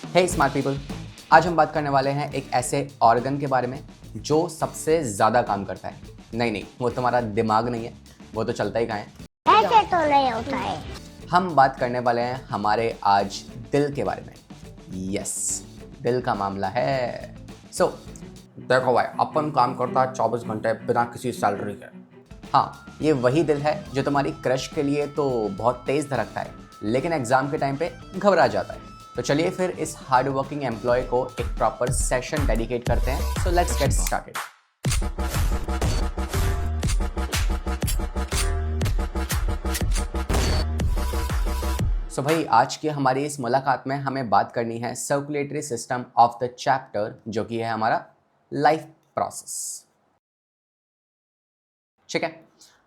हे smart people, आज हम बात करने वाले हैं एक ऐसे ऑर्गन के बारे में जो सबसे ज़्यादा काम करता है। नहीं, वो तुम्हारा दिमाग नहीं है, वो तो चलता ही कहाँ है। ऐसे तो नहीं होता है। हम बात करने वाले हैं हमारे आज दिल के बारे में। यस, दिल का मामला है। देखो भाई, अपन काम करता है 24 घंटे बिना किसी सैलरी के। हाँ, ये वही दिल है जो तुम्हारी क्रश के लिए तो बहुत तेज़ धड़कता है, लेकिन एग्जाम के टाइम पे घबरा जाता है। तो चलिए फिर इस हार्ड वर्किंग एम्प्लॉय को एक प्रॉपर सेशन डेडिकेट करते हैं। So let's get started. So भाई, आज की हमारी इस मुलाकात में हमें बात करनी है circulatory system of the chapter, जो कि है हमारा लाइफ प्रोसेस। ठीक है,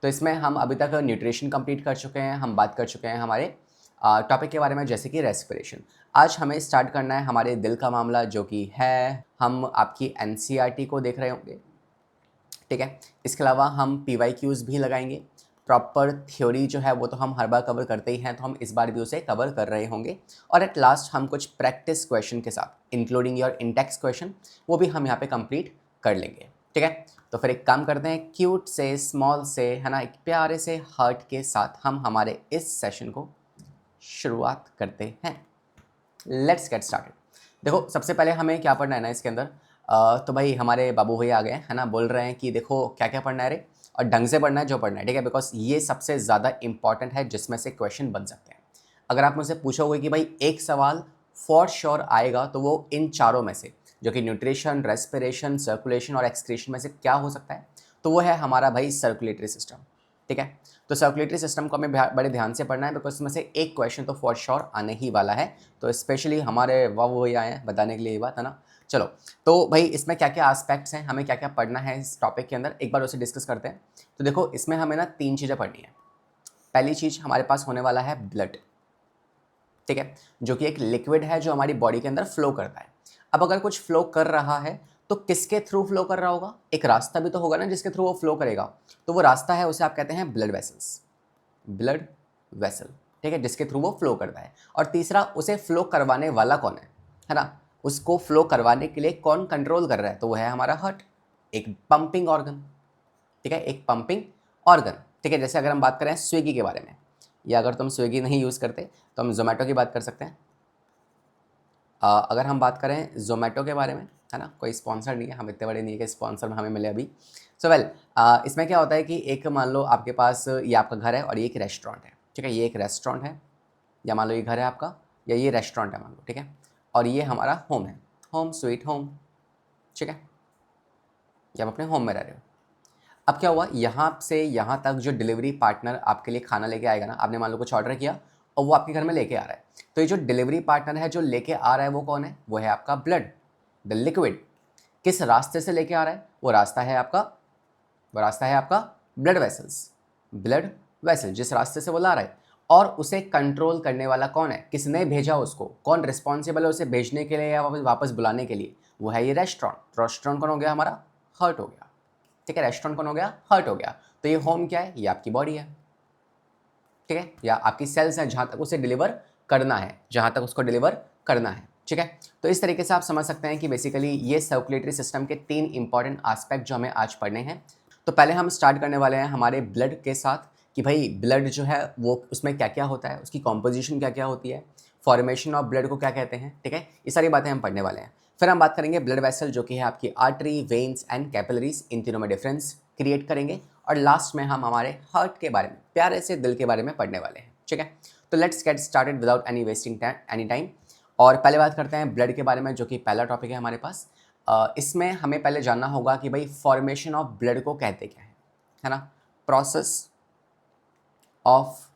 तो इसमें हम अभी तक न्यूट्रिशन कंप्लीट कर चुके हैं, हम बात कर चुके हैं हमारे टॉपिक के बारे में, जैसे कि रेस्पिरेशन। आज हमें स्टार्ट करना है हमारे दिल का मामला, जो कि है हम आपकी एनसीईआरटी को देख रहे होंगे। ठीक है, इसके अलावा हम पीवाईक्यूज़ भी लगाएंगे। प्रॉपर थ्योरी जो है वो तो हम हर बार कवर करते ही हैं, तो हम इस बार भी उसे कवर कर रहे होंगे। और एट लास्ट हम कुछ प्रैक्टिस क्वेश्चन के साथ, इंक्लूडिंग योर इंटेक्स क्वेश्चन, वो भी हम यहाँ पे कंप्लीट कर लेंगे। ठीक है, तो फिर एक काम करते हैं, क्यूट से, स्मॉल से, है ना, एक प्यारे से हार्ट के साथ हम हमारे इस सेशन को शुरुआत करते हैं। Let's get started. देखो, सबसे पहले हमें क्या पढ़ना है ना इसके अंदर, तो भाई हमारे बाबू भैया आ गए हैं, है ना, बोल रहे हैं कि देखो क्या क्या पढ़ना है रे, और ढंग से पढ़ना है जो पढ़ना है। ठीक है, बिकॉज ये सबसे ज़्यादा इंपॉर्टेंट है जिसमें से क्वेश्चन बन सकते हैं। अगर आप मुझसे पूछोगे कि भाई एक सवाल फॉर श्योर आएगा, तो वो इन चारों में से, जो कि न्यूट्रिशन, रेस्पिरेशन, सर्कुलेशन और एक्सक्रीशन में से क्या हो सकता है, तो वो है हमारा भाई सर्कुलेटरी सिस्टम। ठीक है, तो सर्कुलेटरी सिस्टम को हमें बड़े ध्यान से पढ़ना है, बिकॉज इसमें से एक क्वेश्चन तो फॉर श्योर आने ही वाला है। तो स्पेशली हमारे वाह भैया आए हैं बताने के लिए ये बात, है ना। चलो, तो भाई इसमें क्या क्या एस्पेक्ट्स हैं, हमें क्या क्या पढ़ना है इस टॉपिक के अंदर, एक बार उसे डिस्कस करते हैं। तो देखो, इसमें हमें ना 3 चीज़ें पढ़नी है। पहली चीज़ हमारे पास होने वाला है ब्लड। ठीक है, जो कि एक लिक्विड है जो हमारी बॉडी के अंदर फ्लो करता है। अब अगर कुछ फ्लो कर रहा है तो किसके थ्रू फ्लो कर रहा होगा, एक रास्ता भी तो होगा ना जिसके थ्रू वो फ्लो करेगा। तो वो रास्ता है, उसे आप कहते हैं ब्लड वेसल्स, ब्लड वेसल। ठीक है, जिसके थ्रू वो फ्लो करता है। और तीसरा, उसे फ्लो करवाने वाला कौन है ना, उसको फ्लो करवाने के लिए कौन कंट्रोल कर रहा है, तो वो है हमारा हार्ट, एक पंपिंग ऑर्गन। ठीक है, एक पंपिंग ऑर्गन। ठीक है, जैसे अगर हम बात करें स्विगी के बारे में, या अगर तुम स्विगी नहीं यूज़ करते तो हम जोमेटो की बात कर सकते हैं। अगर हम बात करें जोमेटो के बारे में, है ना, कोई स्पॉन्सर नहीं है, हम इतने बड़े नहीं है कि स्पॉन्सर हमें मिले अभी। सो वेल, इसमें क्या होता है कि एक मान लो आपके पास ये आपका घर है और ये एक रेस्टोरेंट है। ठीक है, ये एक रेस्टोरेंट है, या मान लो ये घर है आपका, या ये रेस्टोरेंट है मान लो। ठीक है, और ये हमारा होम है, होम स्वीट होम। ठीक है, या आप अपने होम में रह रहे हो। अब क्या हुआ, यहाँ से यहाँ तक जो डिलीवरी पार्टनर आपके लिए खाना लेके आएगा ना, आपने मान लो कुछ ऑर्डर किया और वो आपके घर में लेके आ रहा है, तो ये जो डिलीवरी पार्टनर है जो लेके आ रहा है वो कौन है, वो है आपका ब्लड, द लिक्विड। किस रास्ते से लेके आ रहा है, वो रास्ता है आपका ब्लड वेसल्स, ब्लड वेसल, जिस रास्ते से वो ला रहा है। और उसे कंट्रोल करने वाला कौन है, किसने भेजा उसको, कौन रिस्पॉन्सिबल है उसे भेजने के लिए या वापस बुलाने के लिए, वो है ये रेस्टोरेंट। रेस्टोरेंट कौन हो गया, हमारा हार्ट हो गया। ठीक है, रेस्टोरेंट कौन हो गया, हार्ट हो गया। तो ये होम क्या है, ये आपकी बॉडी है। ठीक है, या आपकी सेल्स हैं जहाँ तक उसे डिलीवर करना है, जहाँ तक उसको डिलीवर करना है। ठीक है, तो इस तरीके से आप समझ सकते हैं कि बेसिकली ये सर्कुलेटरी सिस्टम के 3 इंपॉर्टेंट एस्पेक्ट जो हमें आज पढ़ने हैं। तो पहले हम स्टार्ट करने वाले हैं हमारे ब्लड के साथ, कि भाई ब्लड जो है वो उसमें क्या क्या होता है, उसकी कॉम्पोजिशन क्या क्या होती है, फॉर्मेशन ऑफ ब्लड को क्या कहते हैं। ठीक है, ये सारी बातें हम पढ़ने वाले हैं। फिर हम बात करेंगे ब्लड वेसल, जो कि है आपकी आर्टरी, वेन्स एंड कैपिलरीज, इन तीनों में डिफरेंस क्रिएट करेंगे। और लास्ट में हम हमारे हार्ट के बारे में, प्यारे से दिल के बारे में पढ़ने वाले हैं। ठीक है, तो let's get started without any wasting any time. और पहले बात करते हैं ब्लड के बारे में, जो कि पहला टॉपिक है हमारे पास। इसमें हमें पहले जानना होगा कि भाई फॉर्मेशन ऑफ ब्लड को कहते क्या है ना, process of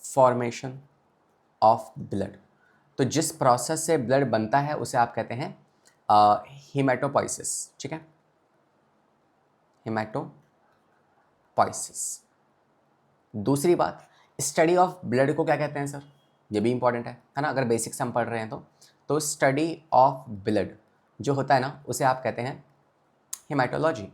formation of blood. तो जिस प्रोसेस से ब्लड बनता है उसे आप कहते हैं हीमेटोपोइसिस। ठीक है, हीमेटोपोइसिस। दूसरी बात, स्टडी ऑफ ब्लड को क्या कहते हैं सर, ये भी इंपॉर्टेंट है ना, अगर बेसिक्स हम पढ़ रहे हैं तो स्टडी ऑफ ब्लड जो होता है ना, उसे आप कहते हैं haematology,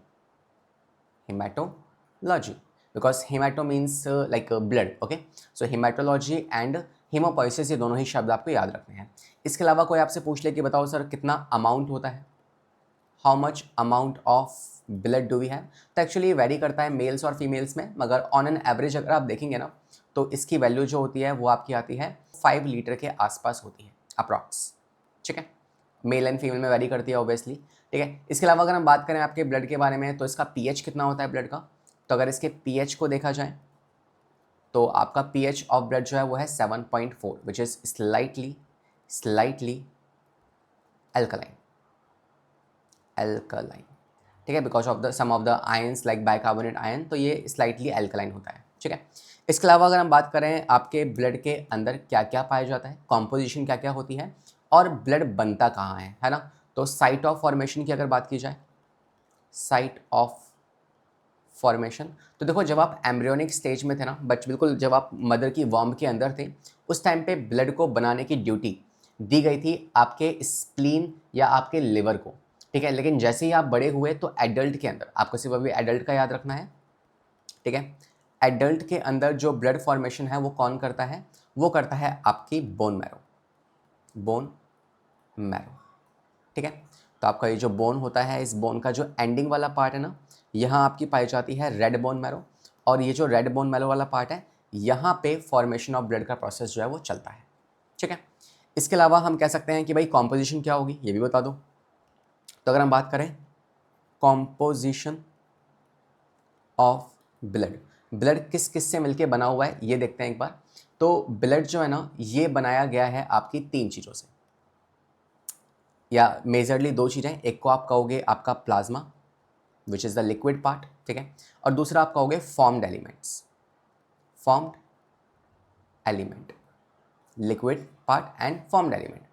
haematology, because haemato means like blood. Okay, so haematology and haemopoiesis, ये दोनों ही शब्द आपको याद रखने हैं। इसके अलावा कोई आपसे पूछ ले कि बताओ सर कितना अमाउंट होता है, how much amount of blood do we have, तो एक्चुअली ये वेरी करता है मेल्स और फीमेल्स में, मगर ऑन एन एवरेज अगर आप देखेंगे ना तो इसकी वैल्यू जो होती है वो आपकी आती है 5 लीटर के आसपास होती है अप्रॉक्स। ठीक है, मेल एंड फीमेल में वेरी करती है ऑब्वियसली। ठीक है, इसके अलावा अगर हम बात करें आपके ब्लड के बारे में तो इसका पीएच कितना होता है ब्लड का, तो अगर इसके पीएच को देखा जाए तो आपका पीएच ऑफ ब्लड जो है वो है 7.4 विच इज स्लाइटली एल्कलाइन। ठीक है, because of the some of the ions like bicarbonate ion, तो ये स्लाइटली एल्कलाइन होता है। ठीक है, इसके अलावा अगर हम बात करें आपके ब्लड के अंदर क्या क्या पाया जाता है, कॉम्पोजिशन क्या क्या होती है और ब्लड बनता कहाँ है ना, तो साइट ऑफ फॉर्मेशन की अगर बात की जाए, साइट ऑफ फॉर्मेशन, तो देखो जब आप एम्ब्रियोनिक स्टेज में थे ना बिल्कुल जब आप मदर की वॉर्म के अंदर थे, उस टाइम पे ब्लड को बनाने की ड्यूटी दी गई थी आपके स्प्लीन या आपके लिवर को। ठीक है, लेकिन जैसे ही आप बड़े हुए तो एडल्ट के अंदर, आपको सिर्फ अभी एडल्ट का याद रखना है। ठीक है, एडल्ट के अंदर जो ब्लड फॉर्मेशन है वो कौन करता है, वो करता है आपकी बोन मैरो। ठीक है, तो आपका ये जो बोन होता है, इस बोन का जो एंडिंग वाला पार्ट है ना, यहाँ आपकी पाई जाती है रेड बोन मैरो, और ये जो रेड बोन मैरो वाला पार्ट है, यहाँ पे फॉर्मेशन ऑफ ब्लड का प्रोसेस जो है वो चलता है। ठीक है, इसके अलावा हम कह सकते हैं कि भाई कॉम्पोजिशन क्या होगी, ये भी बता दो। तो अगर हम बात करें कॉम्पोजिशन ऑफ ब्लड किस किस से मिलके बना हुआ है ये देखते हैं एक बार। तो ब्लड जो है ना ये बनाया गया है आपकी 3 चीज़ों से, या मेजरली 2 चीज़ें। एक को आप कहोगे आपका plasma which is the liquid part, ठीक है, और दूसरा आप कहोगे formed element, liquid part and formed element.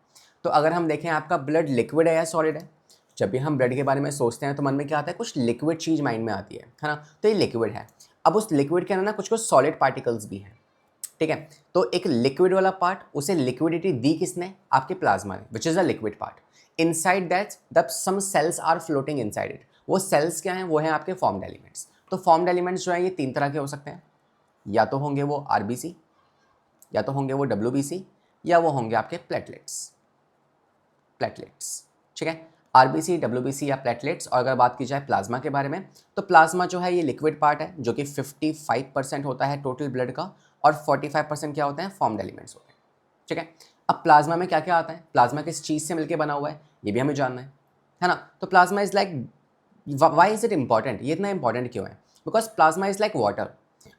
तो अगर हम देखें आपका ब्लड लिक्विड है या सॉलिड है, जब भी हम ब्लड के बारे में सोचते हैं तो मन में क्या आता है, कुछ लिक्विड चीज़ माइंड में आती है ना, तो ये लिक्विड है। अब उस लिक्विड के अंदर ना कुछ कुछ सॉलिड पार्टिकल्स भी हैं। ठीक है, तो एक लिक्विड वाला पार्ट, उसे लिक्विडिटी दी किसने, आपके प्लाज्मा ने, which is the liquid part. Inside that the some cells are floating inside it, वो सेल्स क्या हैं, वो हैं आपके फॉर्म्ड एलिमेंट्स। तो फॉर्म्ड एलिमेंट्स जो है ये 3 तरह के हो सकते हैं, या तो होंगे वो आरबीसी, या तो होंगे वो डब्ल्यूबीसी, या वो होंगे आपके प्लेटलेट्स। ठीक है, आरबीसी, डब्ल्यूबीसी या प्लेटलेट्स। और अगर बात की जाए प्लाज्मा के बारे में, तो प्लाज्मा जो है ये लिक्विड पार्ट है जो कि 55% होता है टोटल ब्लड का, और 45% क्या होते हैं, फॉर्म्ड एलिमेंट्स होते हैं। ठीक है, अब प्लाज्मा में क्या क्या आता है, प्लाज्मा किस चीज़ से मिलकर बना हुआ है ये भी हमें जानना है ना। तो plasma is like, why is it important, ये इतना इंपॉर्टेंट क्यों है, because plasma is like water.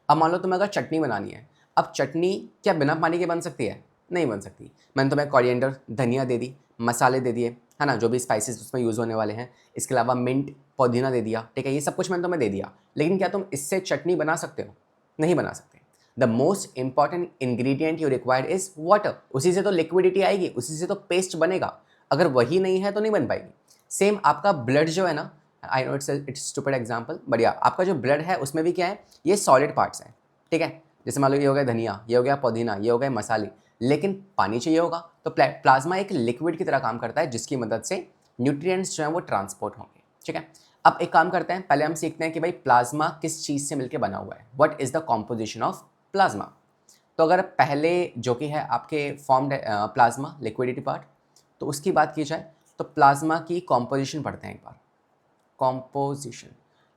अब मान लो तुम्हें अगर चटनी बनानी है, अब चटनी क्या बिना पानी के बन सकती है, नहीं बन सकती। मैंने तुम्हें कोरिएंडर, धनिया दे दी, मसाले दे दिए, है ना, जो भी स्पाइसेस उसमें यूज़ होने वाले हैं, इसके अलावा मिंट, पुदीना दे दिया, ठीक है, ये सब कुछ मैंने तुम्हें दे दिया, लेकिन क्या तुम इससे चटनी बना सकते हो, नहीं बना सकते। The most important ingredient you required is water, उसी से तो लिक्विडिटी आएगी, उसी से तो पेस्ट बनेगा, अगर वही नहीं है तो नहीं बन पाएगी। सेम आपका ब्लड जो है ना, I know it's stupid example, बढ़िया, आपका जो ब्लड है उसमें भी क्या है, ये सॉलिड पार्ट्स हैं। ठीक है, जैसे मान लो ये हो गया धनिया, ये हो गया पुदीना, ये हो गए मसाले, लेकिन पानी चाहिए होगा, तो प्लाज्मा एक लिक्विड की तरह काम करता है जिसकी मदद से न्यूट्रिएंट्स जो हैं वो ट्रांसपोर्ट होंगे। ठीक है, अब एक काम करते हैं, पहले हम सीखते हैं कि भाई प्लाज्मा किस चीज़ से मिलकर बना हुआ है, what is the composition of plasma. तो अगर पहले जो कि है आपके फॉर्म्ड प्लाज्मा लिक्विडिटी पार्ट, तो उसकी बात की जाए तो प्लाज्मा की कॉम्पोजिशन पढ़ते हैं एक बार, कॉम्पोजिशन।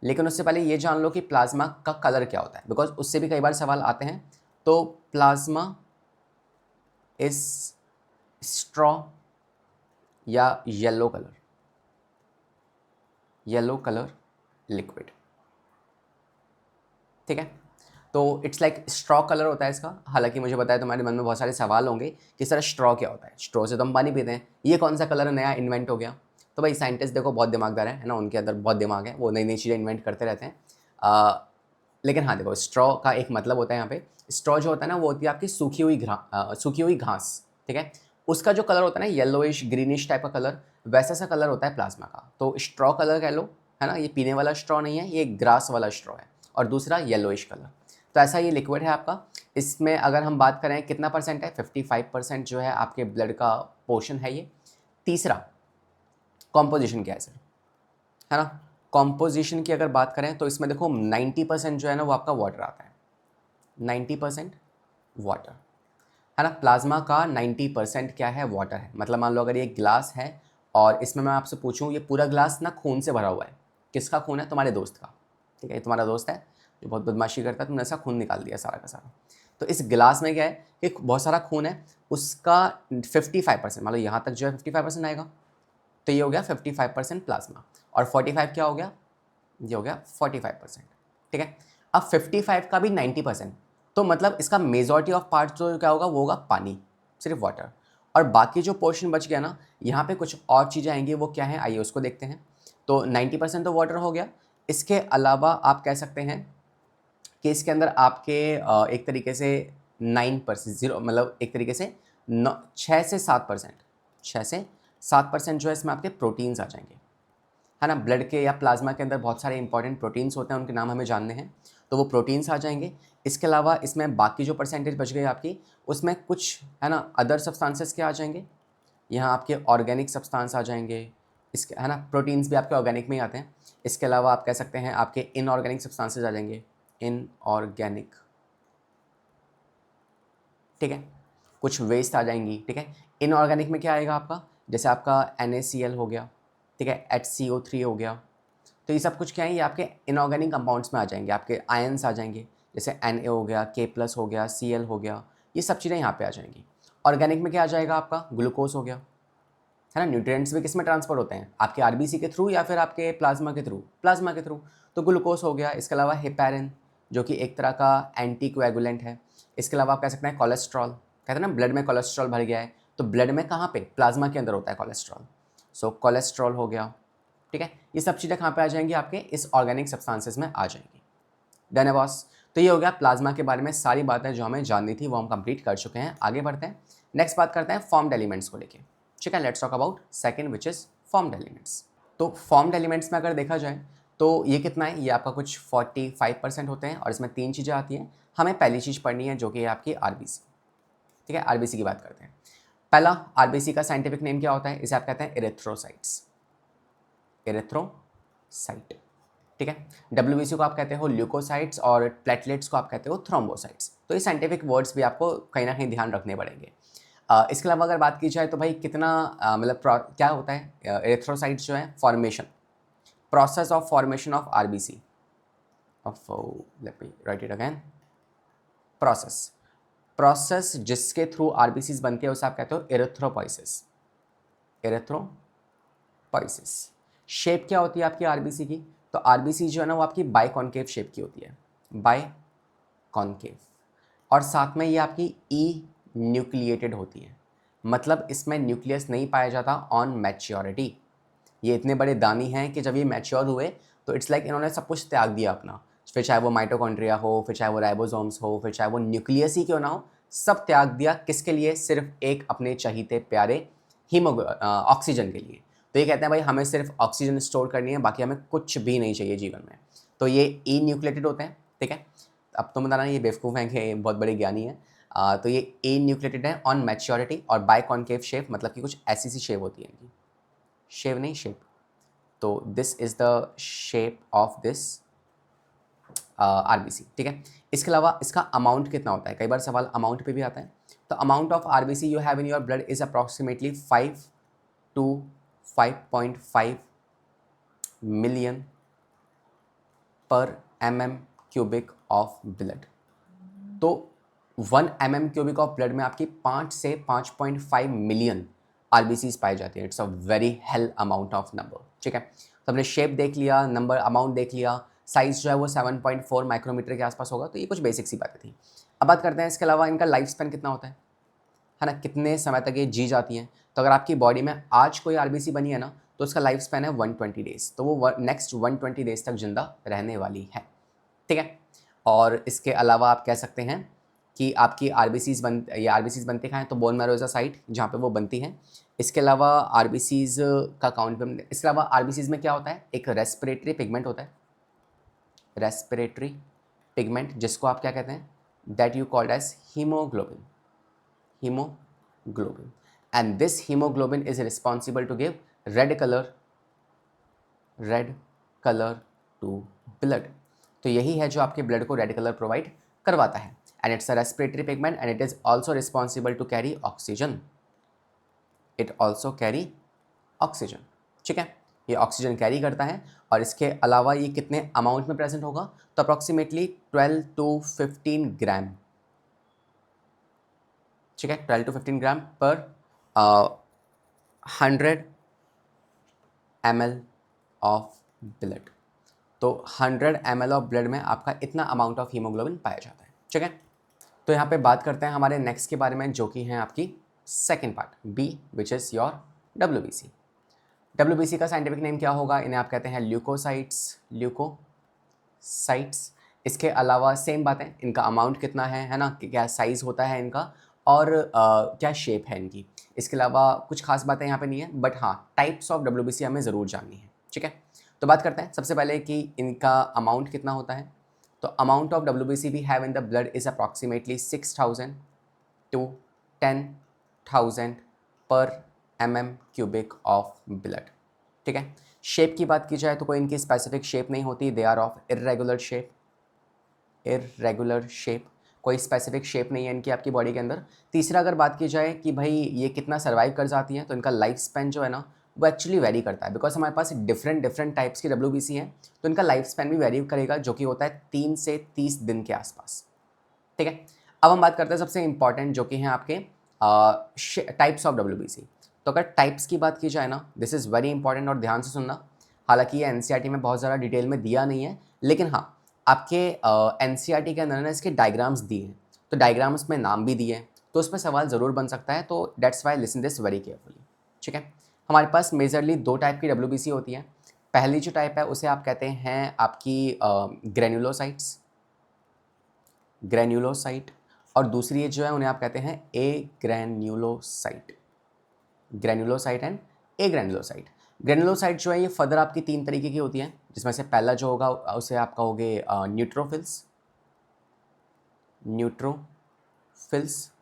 लेकिन उससे पहले ये जान लो कि प्लाज्मा का कलर क्या होता है, बिकॉज उससे भी कई बार सवाल आते हैं। तो प्लाज्मा इज स्ट्रॉ या येलो कलर लिक्विड। ठीक है, तो इट्स लाइक स्ट्रॉ कलर होता है इसका। हालांकि मुझे पता है तुम्हारे मन में बहुत सारे सवाल होंगे कि सर स्ट्रॉ क्या होता है, स्ट्रॉ से तो हम पानी पीते हैं, ये कौन सा कलर नया इन्वेंट हो गया। तो भाई साइंटिस्ट देखो बहुत दिमागदार है ना, उनके अंदर बहुत दिमाग है, वो नई नई चीज़ें इन्वेंट करते रहते हैं। लेकिन हाँ देखो, स्ट्रॉ का एक मतलब होता है यहाँ पे, स्ट्रॉ जो होता है ना वो होती है आपकी सूखी हुई घास। ठीक है, उसका जो कलर होता है ना येलोइश ग्रीनिश टाइप का कलर, वैसा सा कलर होता है प्लाज्मा का। तो स्ट्रॉ कलर कह लो, है ना, ये पीने वाला स्ट्रॉ नहीं है, ये ग्रास वाला स्ट्रॉ है, और दूसरा येलोइश कलर। तो ऐसा ये लिक्विड है आपका। इसमें अगर हम बात करें कितना परसेंट है, 55% जो है आपके ब्लड का पोर्शन है ये। तीसरा कॉम्पोजिशन क्या है सर, है ना, कॉम्पोजिशन की अगर बात करें तो इसमें देखो 90% जो है ना वो आपका वाटर आता है, 90% वाटर। है ना। प्लाज्मा का 90% क्या है, वाटर है। मतलब मान लो अगर ये गिलास है और इसमें मैं आपसे पूछूं ये पूरा गिलास ना खून से भरा हुआ है, किसका खून है, तुम्हारे दोस्त का, ठीक है, तुम्हारा दोस्त है जो बहुत बदमाशी करता है, तुमने ऐसा खून निकाल दिया सारा का सारा। तो इस गिलास में क्या है कि बहुत सारा खून है, उसका 55%, मान लो यहाँ तक जो है 55% आएगा, तो ये हो गया 55% प्लाज्मा, और 45 क्या हो गया, ये हो गया 45%, ठीक है। अब 55 का भी 90%, तो मतलब इसका मेजॉरिटी ऑफ पार्ट जो क्या होगा वो होगा पानी, सिर्फ वाटर, और बाकी जो पोर्शन बच गया ना, यहाँ पे कुछ और चीज़ें आएंगी, वो क्या है आइए उसको देखते हैं। तो 90% तो वाटर हो गया, इसके अलावा आप कह सकते हैं कि इसके अंदर आपके एक तरीके से 9%, जीरो मतलब एक तरीके से 6 से 7%, 6 से 7% जो है इसमें आपके प्रोटीन्स आ जाएंगे, है ना। ब्लड के या प्लाज्मा के अंदर बहुत सारे इंपॉर्टेंट प्रोटीन्स होते हैं, उनके नाम हमें जानने हैं, तो वो प्रोटीन्स आ जाएंगे। इसके अलावा इसमें बाकी जो परसेंटेज बच गई आपकी, उसमें कुछ है ना अदर सब्सटेंसेस के आ जाएंगे, यहाँ आपके ऑर्गेनिक सब्सटेंस आ जाएंगे, इसके है ना, प्रोटीन्स भी आपके ऑर्गेनिक में ही आते हैं। इसके अलावा आप कह सकते हैं आपके इनऑर्गेनिक सब्सटेंसेस आ जाएंगे, इनऑर्गेनिक, ठीक है, कुछ वेस्ट आ जाएंगी, ठीक है। इनऑर्गेनिक में क्या आएगा आपका, जैसे आपका NaCl हो गया, ठीक है, HCO3 हो गया, तो ये सब कुछ क्या है, ये आपके इनऑर्गेनिक कंपाउंड्स में आ जाएंगे, आपके आयंस आ जाएंगे, जैसे Na हो गया, K+ हो गया, Cl हो गया, ये सब चीज़ें यहाँ पे आ जाएंगी। ऑर्गेनिक में क्या आ जाएगा आपका, ग्लूकोज हो गया, है ना। न्यूट्रिएंट्स भी किस में ट्रांसफर होते हैं, आपके RBC के थ्रू या फिर आपके प्लाज्मा के थ्रू, प्लाज्मा के थ्रू, तो ग्लूकोज हो गया। इसके अलावा हेपेरिन जो कि एक तरह का एंटी कोएगुलेंट है। इसके अलावा आप कह सकते हैं कोलेस्ट्रॉल, कहते हैं ना ब्लड में कोलेस्ट्रॉल भर गया है, तो ब्लड में कहाँ पे, प्लाज्मा के अंदर होता है कोलेस्ट्रॉल, सो कोलेस्ट्रॉल हो गया, ठीक है। ये सब चीज़ें कहाँ पे आ जाएंगी, आपके इस ऑर्गेनिक सब्सटेंसेस में आ जाएंगी। डन है बॉस। तो ये हो गया प्लाज्मा के बारे में सारी बातें जो हमें जाननी थी वो हम कंप्लीट कर चुके हैं। आगे बढ़ते हैं, नेक्स्ट बात करते हैं फॉर्म्ड एलिमेंट्स को लेके, ठीक है। Let's talk about second which is formed elements. तो फॉर्म्ड एलिमेंट्स में अगर देखा जाए तो ये कितना है, ये आपका कुछ 45% होते हैं, और इसमें 3 चीज़ें आती हैं। हमें पहली चीज़ पढ़नी है जो कि है आपकी RBC, ठीक है। RBC की बात करते हैं। पहला RBC का साइंटिफिक नेम क्या होता है, इसे आप कहते हैं इरेथ्रोसाइट्स, इरेथ्रोसाइट, ठीक है। WBC को आप कहते हो ल्यूकोसाइट्स, और प्लेटलेट्स को आप कहते हो थ्रोम्बोसाइट्स। तो ये साइंटिफिक वर्ड्स भी आपको कहीं ना कहीं ध्यान रखने पड़ेंगे। इसके अलावा अगर बात की जाए तो भाई कितना मतलब क्या होता है एरिथ्रोसाइट्स जो है, formation, process of formation of RBC of, let me right it again, process, process जिसके थ्रू RBCs बनती है उसे आप कहते हो एरिथ्रोपोइसिस, एरिथ्रोपोइसिस। शेप क्या होती है आपकी RBC की, तो RBC जो है ना वो आपकी बाई कॉन्केव शेप की होती है, बाई कॉन्केव, और साथ में ये आपकी न्यूक्लिएटेड होती है, मतलब इसमें न्यूक्लियस नहीं पाया जाता ऑन मैच्योरिटी। ये इतने बड़े दानी हैं कि जब ये मैच्योर हुए तो इट्स लाइक इन्होंने सब कुछ त्याग दिया अपना, फिर चाहे वो माइटोकॉन्ड्रिया हो, फिर चाहे वो राइबोसोम्स हो, फिर चाहे वो न्यूक्लियस ही क्यों ना हो, सब त्याग दिया किसके लिए, सिर्फ एक अपने चहीते प्यारे ऑक्सीजन के लिए। तो ये कहते हैं भाई हमें सिर्फ ऑक्सीजन स्टोर करनी है, बाकी हमें कुछ भी नहीं चाहिए जीवन में। तो ये न्यूक्लिएटेड होते हैं, ठीक है। अब तुम बताना ये बेवकूफ़ हैं कि बहुत बड़े ज्ञानी हैं। तो ये न्यूक्लिएटेड है ऑन मैच्योरिटी, और बाय कॉन्केव शेप, मतलब कि कुछ ऐसी सी शेप होती है इनकी, शेप नहीं शेप। तो this is the shape of this RBC, ठीक है। इसके अलावा इसका अमाउंट कितना होता है, कई बार सवाल अमाउंट पे भी आता है। तो amount of RBC you have in your blood is approximately 5 to 5.5 million पर mm³ ऑफ ब्लड। तो 1 mm³ ऑफ ब्लड में आपकी 5 से 5.5 मिलियन RBCs पाई जाती है। It's a very hello amount of number, ठीक है। तो हमने शेप देख लिया, नंबर अमाउंट देख लिया, साइज जो है वो 7.4 माइक्रोमीटर के आसपास होगा। तो ये कुछ बेसिक सी बातें थी। अब बात करते हैं इसके अलावा इनका लाइफ स्पैन कितना होता है ना, कितने समय तक ये जी जाती हैं। तो अगर आपकी बॉडी में आज कोई RBC बनी है ना, तो उसका लाइफ स्पैन है 120 डेज, तो वो नेक्स्ट 120 डेज तक जिंदा रहने वाली है, ठीक है। और इसके अलावा आप कह सकते हैं कि आपकी ये RBCs बनती कहाँ हैं, तो bone marrow is a site जहाँ पे वो बनती हैं। इसके अलावा RBCs का काउंट भी, इसके अलावा RBCs में क्या होता है, एक रेस्पिरेटरी पिगमेंट होता है, रेस्पिरेटरी पिगमेंट, जिसको आप क्या कहते हैं, that you called as haemoglobin, hemoglobin, and this hemoglobin is responsible to give red color to blood। तो यही है जो आपके ब्लड को रेड कलर प्रोवाइड करवाता है। and it's a respiratory pigment and it is also responsible to carry oxygen. It also carry oxygen. ठीक है, ये ऑक्सीजन कैरी करता है और इसके अलावा ये कितने अमाउंट में प्रेजेंट होगा, तो अप्रॉक्सीमेटली 12 to 15 ग्राम. ठीक है, 12 to 15 ग्राम पर 100 ml ऑफ ब्लड. तो 100 ml ऑफ ब्लड में आपका इतना अमाउंट ऑफ हीमोग्लोबिन पाया जाता है. ठीक है, तो यहाँ पे बात करते हैं हमारे नेक्स्ट के बारे में, जो कि है आपकी second part B, which is your WBC. WBC का साइंटिफिक नेम क्या होगा, इन्हें आप कहते हैं ल्यूकोसाइट्स. ल्यूकोसाइट्स. इसके अलावा सेम बात है, इनका अमाउंट कितना है ना, क्या साइज़ होता है इनका, और क्या शेप है इनकी. इसके अलावा कुछ खास बातें यहाँ पे नहीं है, बट हाँ टाइप्स ऑफ WBC हमें ज़रूर जाननी है. ठीक है, तो बात करते हैं सबसे पहले कि इनका अमाउंट कितना होता है. तो amount of WBC we have in the blood is approximately 6000 to 10,000 पर mm³ ऑफ ब्लड. ठीक है, शेप की बात की जाए तो कोई इनकी स्पेसिफिक शेप नहीं होती, they are of irregular shape. Irregular shape, कोई स्पेसिफिक शेप नहीं है इनकी आपकी बॉडी के अंदर. तीसरा अगर बात की जाए कि भाई ये कितना सर्वाइव कर जाती हैं, तो इनका लाइफ स्पैन जो है ना वो एक्चुअली वेरी करता है, बिकॉज हमारे पास डिफरेंट टाइप्स की WBC हैं, तो इनका लाइफ स्पैन भी वेरी करेगा, जो कि होता है 3 से 30 दिन के आसपास. ठीक है, अब हम बात करते हैं सबसे इंपॉर्टेंट, जो कि हैं आपके टाइप्स ऑफ WBC. तो अगर टाइप्स की बात की जाए ना, दिस इज़ वेरी इंपॉर्टेंट और ध्यान से सुनना. हालांकि ये NCERT में बहुत ज़्यादा डिटेल में दिया नहीं है, लेकिन हाँ आपके NCERT के अंदर ना इसके डायग्राम्स दिए हैं, तो डायग्राम्स में नाम भी दिए हैं, तो उस पर सवाल ज़रूर बन सकता है, तो that's why listen this very carefully. ठीक है, हमारे पास मेजरली 2 टाइप की WBC होती है. पहली जो टाइप है उसे आप कहते हैं आपकी ग्रेन्युलोसाइट्स, ग्रेन्युलोसाइट, और दूसरी जो है उन्हें आप कहते हैं एग्रेन्युलोसाइट. Granulocyte and एग्रेन्युलोसाइट. ग्रेन्युलोसाइट जो है ये फर्दर आपकी 3 तरीके की होती हैं, जिसमें से पहला जो होगा उसे आप कहोगे न्यूट्रोफिल्स. न्यूट्रोफिल्स.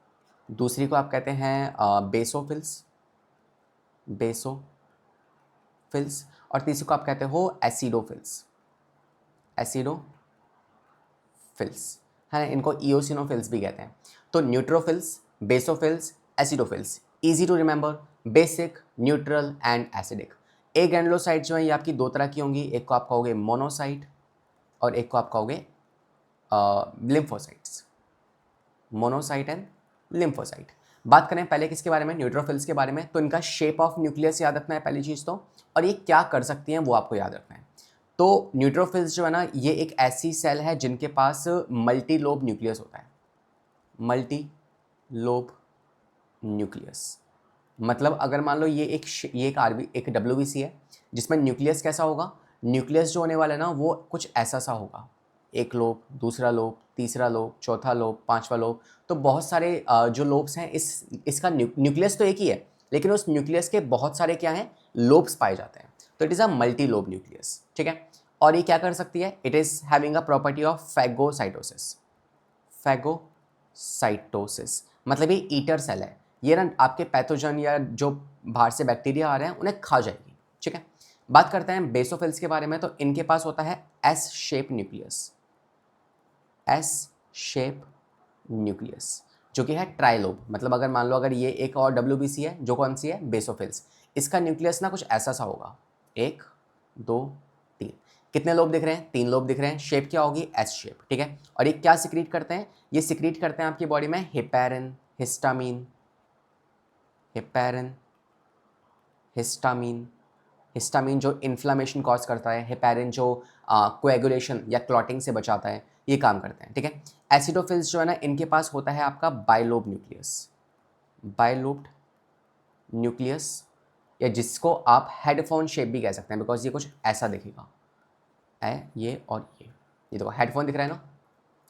दूसरी को आप कहते हैं बेसोफिल्स. बेसोफिल्स. और तीसरी को आप कहते हो एसिडोफिल्स. एसिडोफिल्स है, इनको इओसिनोफिल्स भी कहते हैं. तो neutrophils, basophils, acidophils. Easy to remember, basic, neutral and acidic. Agranulocyte जो है ये आपकी 2 तरह की होंगी, एक को आप कहोगे मोनोसाइट और एक को आप कहोगे लिम्फोसाइट्स. Monocyte and lymphocyte. बात करें पहले किसके बारे में, न्यूट्रोफिल्स के बारे में, तो इनका शेप ऑफ न्यूक्लियस याद रखना है पहली चीज़ तो, और ये क्या कर सकती हैं वो आपको याद रखना है. तो न्यूट्रोफिल्स जो है ना ये एक ऐसी सेल है जिनके पास मल्टी लोब न्यूक्लियस होता है. मल्टी लोब न्यूक्लियस मतलब अगर मान लो ये एक WBC है जिसमें न्यूक्लियस कैसा होगा, न्यूक्लियस जो होने वाला है ना वो कुछ ऐसा सा होगा, एक लोब, दूसरा लोब, तीसरा लोब, चौथा लोब, पांचवा लोब. तो बहुत सारे जो लोब्स हैं इसका न्यूक्लियस तो एक ही है, लेकिन उस न्यूक्लियस के बहुत सारे क्या हैं, लोब्स पाए जाते हैं. तो it is a multi lobe nucleus. ठीक है, और ये क्या कर सकती है, it is having a property of phagocytosis. Phagocytosis मतलब ये ईटर सेल है, ये ना आपके पैथोजन या जो बाहर से बैक्टीरिया आ रहे हैं उन्हें खा जाएगी. ठीक है, बात करते हैं बेसोफिल्स के बारे में. तो इनके पास होता है S shape nucleus. S shape nucleus जो कि है ट्राइलोब. मतलब अगर मान लो अगर ये एक और WBC है जो कौन सी है, बेसोफिल्स, इसका न्यूक्लियस ना कुछ ऐसा सा होगा, 1 2 3. कितने लोब दिख रहे हैं, 3 लोब दिख रहे हैं. शेप क्या होगी, एस शेप. ठीक है, और ये क्या सिक्रीट करते हैं, ये सिक्रीट करते हैं आपकी बॉडी में heparin, histamine. Heparin, histamine. Histamine जो इन्फ्लामेशन कॉज करता है, हेपेरिन जो कोएगुलेशन या क्लॉटिंग से बचाता है, ये काम करते हैं. ठीक है, एसिडोफिल्स जो है ना इनके पास होता है आपका बाइलोब न्यूक्लियस. बाइलोब्ड न्यूक्लियस, या जिसको आप हेडफोन शेप भी कह सकते हैं, बिकॉज ये कुछ ऐसा दिखेगा, है ये और ये देखो हेडफोन दिख रहा है ना.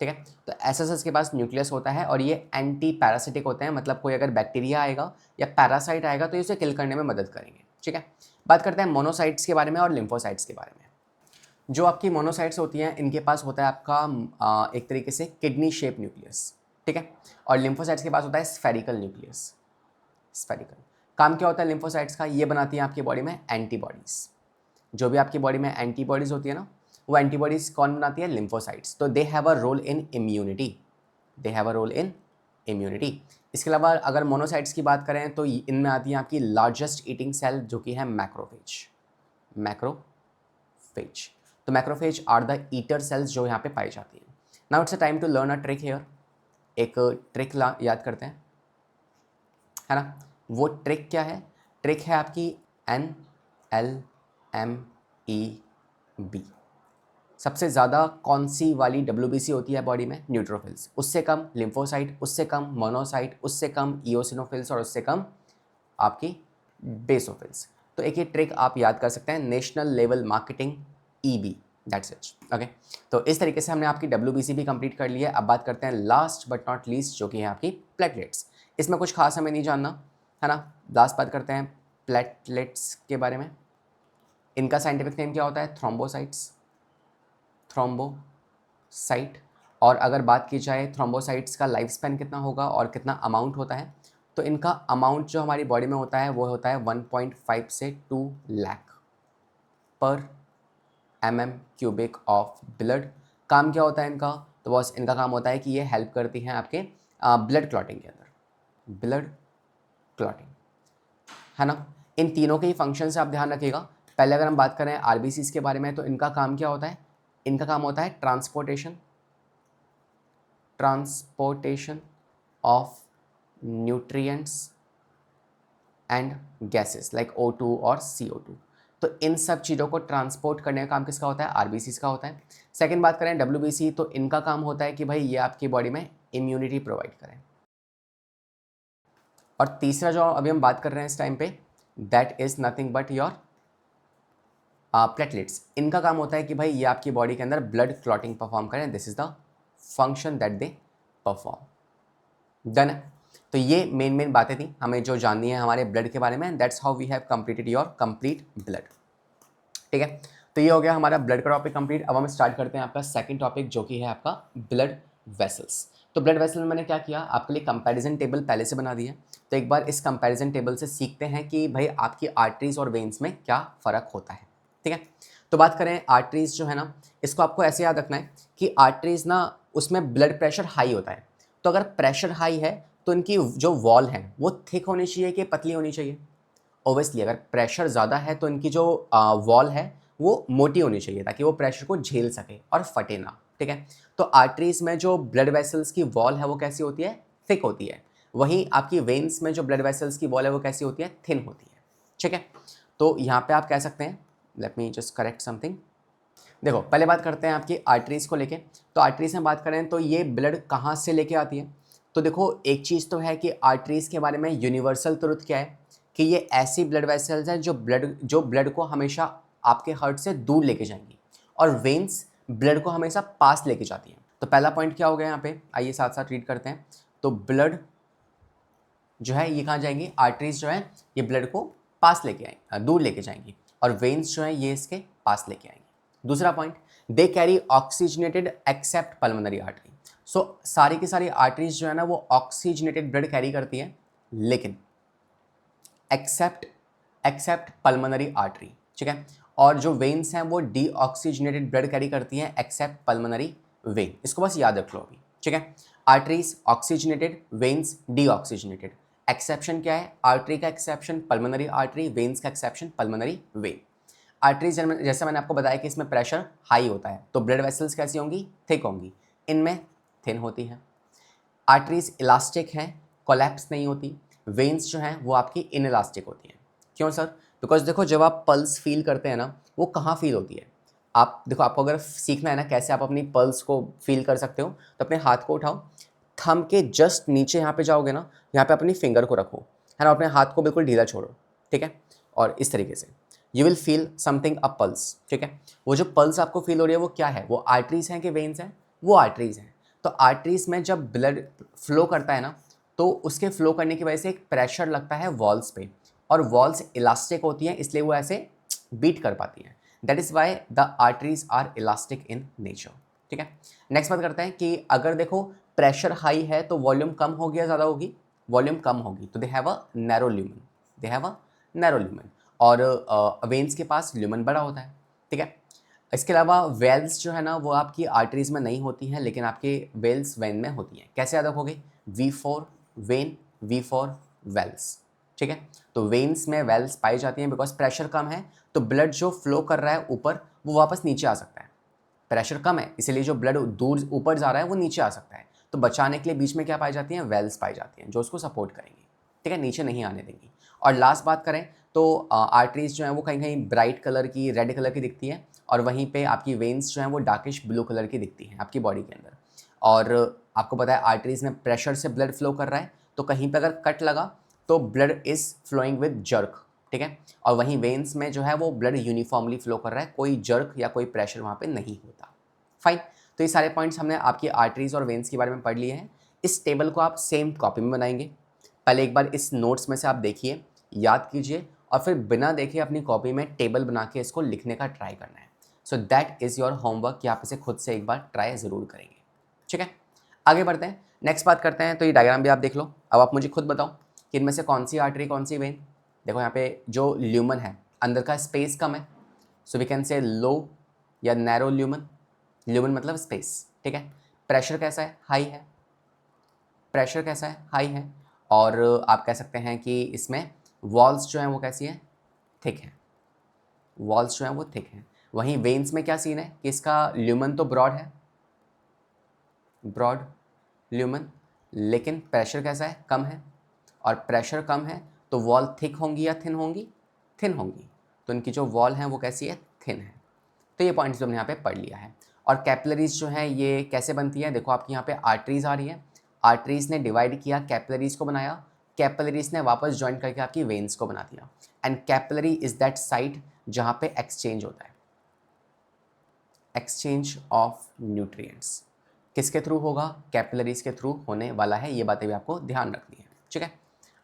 ठीक है, तो ऐसा इसके पास न्यूक्लियस होता है और ये एंटी पैरासिटिक होते हैं. मतलब कोई अगर बैक्टीरिया आएगा या पैरासाइट आएगा तो ये उसे किल करने में मदद करेंगे. ठीक है, बात करते हैं मोनोसाइट्स के बारे में और लिम्फोसाइट्स के बारे में. जो आपकी मोनोसाइट्स होती हैं इनके पास होता है आपका एक तरीके से किडनी शेप न्यूक्लियस. ठीक है, और लिम्फोसाइट्स के पास होता है स्फेरिकल न्यूक्लियस. स्फेरिकल काम क्या होता है लिम्फोसाइट्स का, ये बनाती हैं आपकी बॉडी में एंटीबॉडीज़. जो भी आपकी बॉडी में एंटीबॉडीज़ होती है ना, वो एंटीबॉडीज़ कौन बनाती है, लिम्फोसाइट्स. तो they have a role in immunity. They have a role in immunity. इसके अलावा अगर मोनोसाइट्स की बात करें तो इनमें आती है आपकी लार्जेस्ट ईटिंग सेल जो कि है मैक्रोफेज। मैक्रोफेज, तो macrophage are the eater cells जो यहाँ पे पाई जाती है। Now it's a time to learn a trick here. एक ट्रिक याद करते हैं, है ना। वो ट्रिक क्या है? ट्रिक है आपकी NLMEB। सबसे ज़्यादा कौन सी वाली WBC होती है बॉडी में? न्यूट्रोफिल्स। उससे कम लिम्फोसाइट, उससे कम मोनोसाइट, उससे कम इओसिनोफिल्स और उससे कम आपकी बेसोफिल्स। तो एक ये ट्रिक आप याद कर सकते हैं, national level marketing EB, that's it. Okay, तो इस तरीके से हमने आपकी WBC भी कंप्लीट कर ली है। अब बात करते हैं लास्ट बट नॉट लीस्ट जो कि है आपकी प्लेटलेट्स। इसमें कुछ खास हमें नहीं जानना, है ना। लास्ट बात करते हैं प्लेटलेट्स के बारे में। इनका साइंटिफिक नेम क्या होता है? Thrombocytes, thrombocyte. और अगर बात की जाए थ्रोम्बोसाइट्स का लाइफ स्पैन कितना होगा और कितना अमाउंट होता है, तो इनका अमाउंट जो हमारी बॉडी में होता है वो होता है 1.5 से 2 लाख पर mm³ ऑफ ब्लड। काम क्या होता है इनका? तो बस इनका काम होता है कि ये हेल्प करती हैं आपके ब्लड क्लॉटिंग के अंदर, ब्लड क्लॉटिंग, है ना। इन तीनों के ही फंक्शन से आप ध्यान रखिएगा। पहले अगर हम बात करें RBCs के बारे में, तो इनका काम क्या होता है? इनका काम होता है transportation of nutrients and gases like O2 और CO2। तो इन सब चीज़ों को ट्रांसपोर्ट करने का काम किसका होता है? RBCs का होता है। सेकंड बात करें WBC, तो इनका काम होता है कि भाई ये आपकी बॉडी में इम्यूनिटी प्रोवाइड करें। और तीसरा जो अभी हम बात कर रहे हैं इस टाइम पे, that is nothing but your platelets. इनका काम होता है कि भाई ये आपकी बॉडी के अंदर ब्लड क्लॉटिंग परफॉर्म करें। This is the function that they perform. Done है। तो ये मेन बातें थी हमें जो जाननी है हमारे ब्लड के बारे में। That's how we have completed your complete blood. ठीक है, तो ये हो गया हमारा ब्लड का टॉपिक कंप्लीट। अब हम स्टार्ट करते हैं आपका सेकंड टॉपिक जो कि है आपका ब्लड वेसल्स। तो ब्लड वेसल में मैंने क्या किया, आपके लिए कंपैरिजन टेबल पहले से बना दिया। तो एक बार इस कंपैरिजन टेबल से सीखते हैं कि भाई आपकी आर्टरीज और वेन्स में क्या फ़र्क होता है। ठीक है, तो बात करें आर्टरीज जो है ना, इसको आपको ऐसे याद रखना है कि आर्टरीज ना, उसमें ब्लड प्रेशर हाई होता है। तो अगर प्रेशर हाई है तो इनकी जो वॉल है वो थिक होनी चाहिए कि पतली होनी चाहिए? ओबियसली अगर प्रेशर ज़्यादा है तो इनकी जो वॉल है वो मोटी होनी चाहिए ताकि वो प्रेशर को झेल सके और फटे ना। ठीक है, तो आर्टरीज में जो ब्लड वेसल्स की वॉल है वो कैसी होती है? थिक होती है। वहीं आपकी वेन्स में जो ब्लड वेसल्स की वॉल है वो कैसी होती है? थिन होती है। ठीक है, तो यहाँ पे आप कह सकते हैं, let me just correct something. देखो पहले बात करते हैं आपकी आर्टरीज को लेके। तो आर्टरीज में बात करें तो ये ब्लड कहाँ से लेके आती है? तो देखो एक चीज़ तो है कि आर्टरीज के बारे में यूनिवर्सल ट्रुथ क्या है कि ये ऐसी ब्लड वेसल्स हैं जो ब्लड को हमेशा आपके हार्ट से दूर लेके जाएंगी, और वेन्स ब्लड को हमेशा पास लेके जाती हैं। तो पहला पॉइंट क्या हो गया यहाँ पे, आइए साथ साथ रीड करते हैं। तो ब्लड जो है ये कहाँ जाएंगी? आर्टरीज जो है ये ब्लड को पास लेके आएंगी, दूर लेके जाएंगी, और वेन्स जो है ये इसके पास लेके आएंगी। दूसरा point, they carry oxygenated except pulmonary artery. So सारी की सारी आर्टरीज जो है ना वो ऑक्सीजनेटेड ब्लड कैरी करती हैं, लेकिन एक्सेप्ट पल्मोनरी आर्टरी। ठीक है, और जो वेन्स हैं वो डीऑक्सीजनेटेड ब्लड कैरी करती हैं एक्सेप्ट पल्मोनरी वेन। इसको बस याद रख लो अभी। ठीक है, arteries oxygenated, veins deoxygenated. Exception क्या है? आर्टरी का एक्सेप्शन पल्मोनरी आर्टरी, वेन्स का एक्सेप्शन पल्मोनरी वेन। आर्टरीज जैसे मैंने आपको बताया कि इसमें प्रेशर हाई होता है, तो ब्लड वेसल्स कैसी होंगी? थिक होंगी, इनमें थिन होती हैं। आर्टरीज इलास्टिक हैं, कोलैप्स नहीं होती। वेन्स जो हैं वो आपकी इनइलास्टिक होती हैं। क्यों सर? बिकॉज देखो जब आप पल्स फील करते हैं ना, वो कहाँ फील होती है? आप देखो, आपको अगर सीखना है ना कैसे आप अपनी पल्स को फील कर सकते हो, तो अपने हाथ को उठाओ, थंब के जस्ट नीचे यहाँ पे जाओगे ना, यहाँ पे अपनी फिंगर को रखो, है ना, अपने हाथ को बिल्कुल ढीला छोड़ो। ठीक है, और इस तरीके से you will feel something a pulse. ठीक है, वो जो पल्स आपको फील हो रही है वो क्या है? वो आर्टरीज हैं कि वेन्स हैं? वो आर्टरीज हैं। तो आर्टरीज में जब ब्लड फ्लो करता है ना, तो उसके फ्लो करने की वजह से एक प्रेशर लगता है वॉल्स पे, और वॉल्स इलास्टिक होती हैं, इसलिए वो ऐसे बीट कर पाती हैं। That is why the arteries are elastic in nature. ठीक है, नेक्स्ट बात करते हैं कि अगर देखो प्रेशर हाई है तो वॉल्यूम कम होगी या ज़्यादा होगी? वॉल्यूम कम होगी, तो they have a narrow lumen, they have a narrow lumen. और वेन्स के पास ल्यूमन बड़ा होता है। ठीक है, इसके अलावा वेल्स जो है ना वो आपकी आर्टरीज में नहीं होती हैं, लेकिन आपके वेल्स वेन में होती हैं। कैसे याद रखोगे? V for vein, V for veins. ठीक है, तो वेन्स में वेल्स पाई जाती हैं बिकॉज प्रेशर कम है, तो ब्लड जो फ्लो कर रहा है ऊपर वो वापस नीचे आ सकता है। प्रेशर कम है इसलिए जो ब्लड दूर ऊपर जा रहा है वो नीचे आ सकता है, तो बचाने के लिए बीच में क्या पाई जाती हैं? वेल्स पाई जाती हैं जो उसको सपोर्ट करेंगी। ठीक है, नीचे नहीं आने देंगी। और लास्ट बात करें तो आर्टरीज जो है वो कहीं कहीं ब्राइट कलर की, रेड कलर की दिखती है, और वहीं पे आपकी वेन्स जो हैं वो डार्किश ब्लू कलर की दिखती हैं आपकी बॉडी के अंदर। और आपको पता है आर्टरीज में प्रेशर से ब्लड फ्लो कर रहा है, तो कहीं पे अगर कट लगा तो blood is flowing with jerk. ठीक है, और वहीं वेन्स में जो है वो ब्लड यूनिफॉर्मली फ्लो कर रहा है, कोई जर्क या कोई प्रेशर वहाँ पे नहीं होता। फाइन, तो ये सारे पॉइंट्स हमने आपकी आर्टरीज और वेन्स के बारे में पढ़ लिए हैं। इस टेबल को आप सेम कॉपी में बनाएंगे। पहले एक बार इस नोट्स में से आप देखिए, याद कीजिए, और फिर बिना देखे अपनी कॉपी में टेबल बना के इसको लिखने का ट्राई करना है। So that is your homework कि आप इसे खुद से एक बार ट्राई ज़रूर करेंगे। ठीक है, आगे बढ़ते हैं, नेक्स्ट बात करते हैं। तो ये डायग्राम भी आप देख लो। अब आप मुझे खुद बताओ कि इनमें से कौन सी आर्टरी कौन सी वेन। देखो यहाँ पे जो ल्यूमन है अंदर का स्पेस कम है, सो वी कैन से लो या नैरो ल्यूमन। ल्यूमन मतलब स्पेस। ठीक है, प्रेशर कैसा है? हाई है। प्रेशर कैसा है? हाई है। और आप कह सकते हैं कि इसमें वॉल्स जो हैं वो कैसी हैं? थिक है। वॉल्स जो हैं वो थिक हैं। वहीं वेन्स में क्या सीन है कि इसका ल्यूमन तो ब्रॉड है, ब्रॉड ल्यूमन, लेकिन प्रेशर कैसा है? कम है। और प्रेशर कम है तो वॉल थिक होंगी या थिन होंगी? थिन होंगी। तो इनकी जो वॉल है वो कैसी है? थिन है। तो ये पॉइंट्स हमने यहाँ पे पढ़ लिया है। और कैपिलरीज जो है ये कैसे बनती है? देखो आपकी यहाँ पे आर्टरीज आ रही है, आर्टरीज ने डिवाइड किया, कैपिलरीज को बनाया, कैपिलरीज ने वापस ज्वाइन करके आपकी वेन्स को बना दिया। And capillary is that site जहाँ पे एक्सचेंज होता है, एक्सचेंज ऑफ न्यूट्रिएंट्स। किसके थ्रू होगा? कैपिलरीज के थ्रू होने वाला है। ये बातें भी आपको ध्यान रखनी है। ठीक है,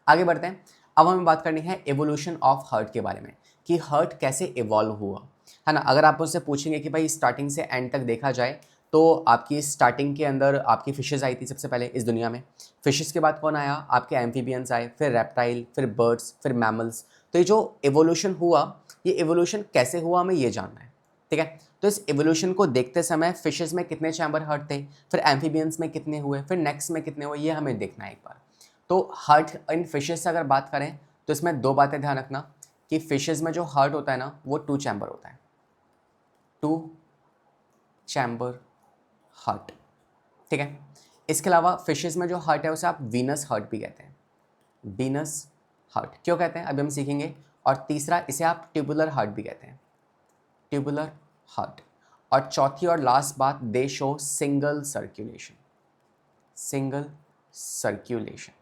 आगे बढ़ते हैं। अब हमें बात करनी है एवोल्यूशन ऑफ हार्ट के बारे में, कि हार्ट कैसे इवॉल्व हुआ, है ना। अगर आप मुझसे पूछेंगे कि भाई स्टार्टिंग से एंड तक देखा जाए तो आपकी स्टार्टिंग के अंदर आपकी फिशेज़ आई थी सबसे पहले इस दुनिया में। फिशेज़ के बाद कौन आया? आपके एम्फीबियंस आए, फिर रेप्टाइल, फिर बर्ड्स, फिर मैमल्स। तो ये जो एवोल्यूशन हुआ, ये एवोल्यूशन कैसे हुआ हमें ये जानना है। ठीक है, तो इस एवोल्यूशन को देखते समय फिशेज़ में कितने चैम्बर हार्ट थे, फिर एम्फीबियंस में कितने हुए, फिर नेक्स्ट में कितने हुए, ये हमें देखना है एक बार। तो हार्ट इन फिशेज से अगर बात करें तो इसमें दो बातें ध्यान रखना कि फिशेज में जो हार्ट होता है ना वो 2 चैम्बर होता है, 2 चैम्बर हार्ट। ठीक है, इसके अलावा फिशेज में जो हार्ट है उसे आप वीनस हार्ट भी कहते हैं। वीनस हार्ट क्यों कहते हैं अभी हम सीखेंगे। और तीसरा, इसे आप ट्यूबुलर हार्ट भी कहते हैं, ट्यूबुलर हार्ट। और चौथी और लास्ट बात, दे show single circulation, single circulation.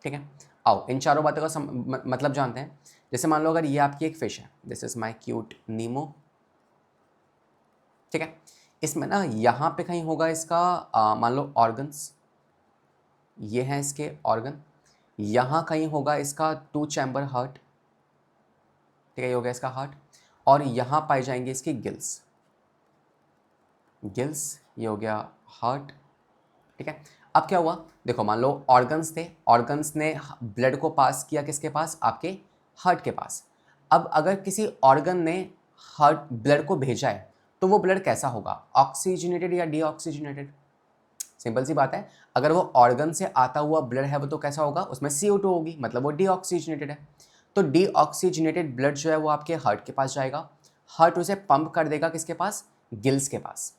ठीक है, आओ इन चारों बातों का मतलब जानते हैं। जैसे मान लो अगर ये आपकी एक फिश है, दिस इज माई क्यूट नीमो। ठीक है, इसमें ना यहाँ पे कहीं होगा इसका मान लो ऑर्गन्स, ये हैं इसके ऑर्गन। यहाँ कहीं होगा इसका 2 चैम्बर हार्ट। ठीक है, ये हो गया इसका हार्ट। और यहाँ पाई जाएंगे इसकी गिल्स, गिल्स, ये हो गया हार्ट। ठीक है, अब क्या हुआ? देखो मान लो ऑर्गन्स थे, ऑर्गन्स ने ब्लड को पास किया किसके पास? आपके हार्ट के पास। अब अगर किसी ऑर्गन ने हार्ट ब्लड को भेजा है तो वो ब्लड कैसा होगा? ऑक्सीजनेटेड या डीऑक्सीजनेटेड? सिंपल सी बात है, अगर वो ऑर्गन से आता हुआ ब्लड है वो तो कैसा होगा? उसमें CO2 होगी, मतलब वो डीऑक्सीजनेटेड है। तो डीऑक्सीजनेटेड ब्लड जो है वो आपके हार्ट के पास जाएगा, हार्ट उसे पंप कर देगा किसके पास? गिल्स के पास।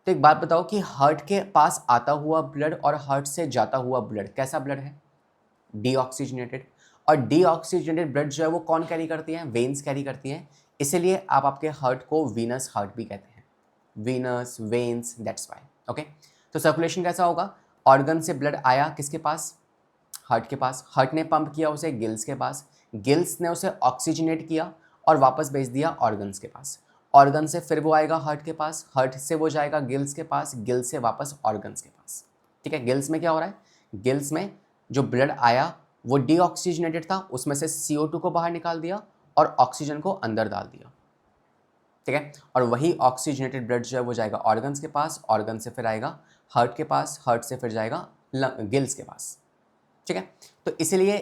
तो एक बात बताओ कि हार्ट के पास आता हुआ ब्लड और हार्ट से जाता हुआ ब्लड कैसा ब्लड है? डीऑक्सीजनेटेड। और डीऑक्सीजनेटेड ब्लड जो है वो कौन कैरी करती है? वेन्स कैरी करती हैं। इसीलिए आप आपके हार्ट को वीनस हार्ट भी कहते हैं, Venus, veins, that's why. Okay, तो सर्कुलेशन कैसा होगा? ऑर्गन से ब्लड आया किसके पास? हार्ट के पास। हार्ट ने पंप किया उसे गिल्स के पास, गिल्स ने उसे ऑक्सीजनेट किया और वापस भेज दिया ऑर्गन्स के पास। ऑर्गन से फिर वो आएगा हार्ट के पास, हार्ट से वो जाएगा गिल्स के पास, गिल्स से वापस ऑर्गन्स के पास। ठीक है, गिल्स में क्या हो रहा है? गिल्स में जो ब्लड आया वो डीऑक्सीजनेटेड था, उसमें से CO2 को बाहर निकाल दिया और ऑक्सीजन को अंदर डाल दिया। ठीक है, और वही ऑक्सीजनेटेड ब्लड जो है वो जाएगा ऑर्गन्स के पास, ऑर्गन से फिर आएगा हार्ट के पास, हार्ट से फिर जाएगा गिल्स के पास। ठीक है, तो इसलिए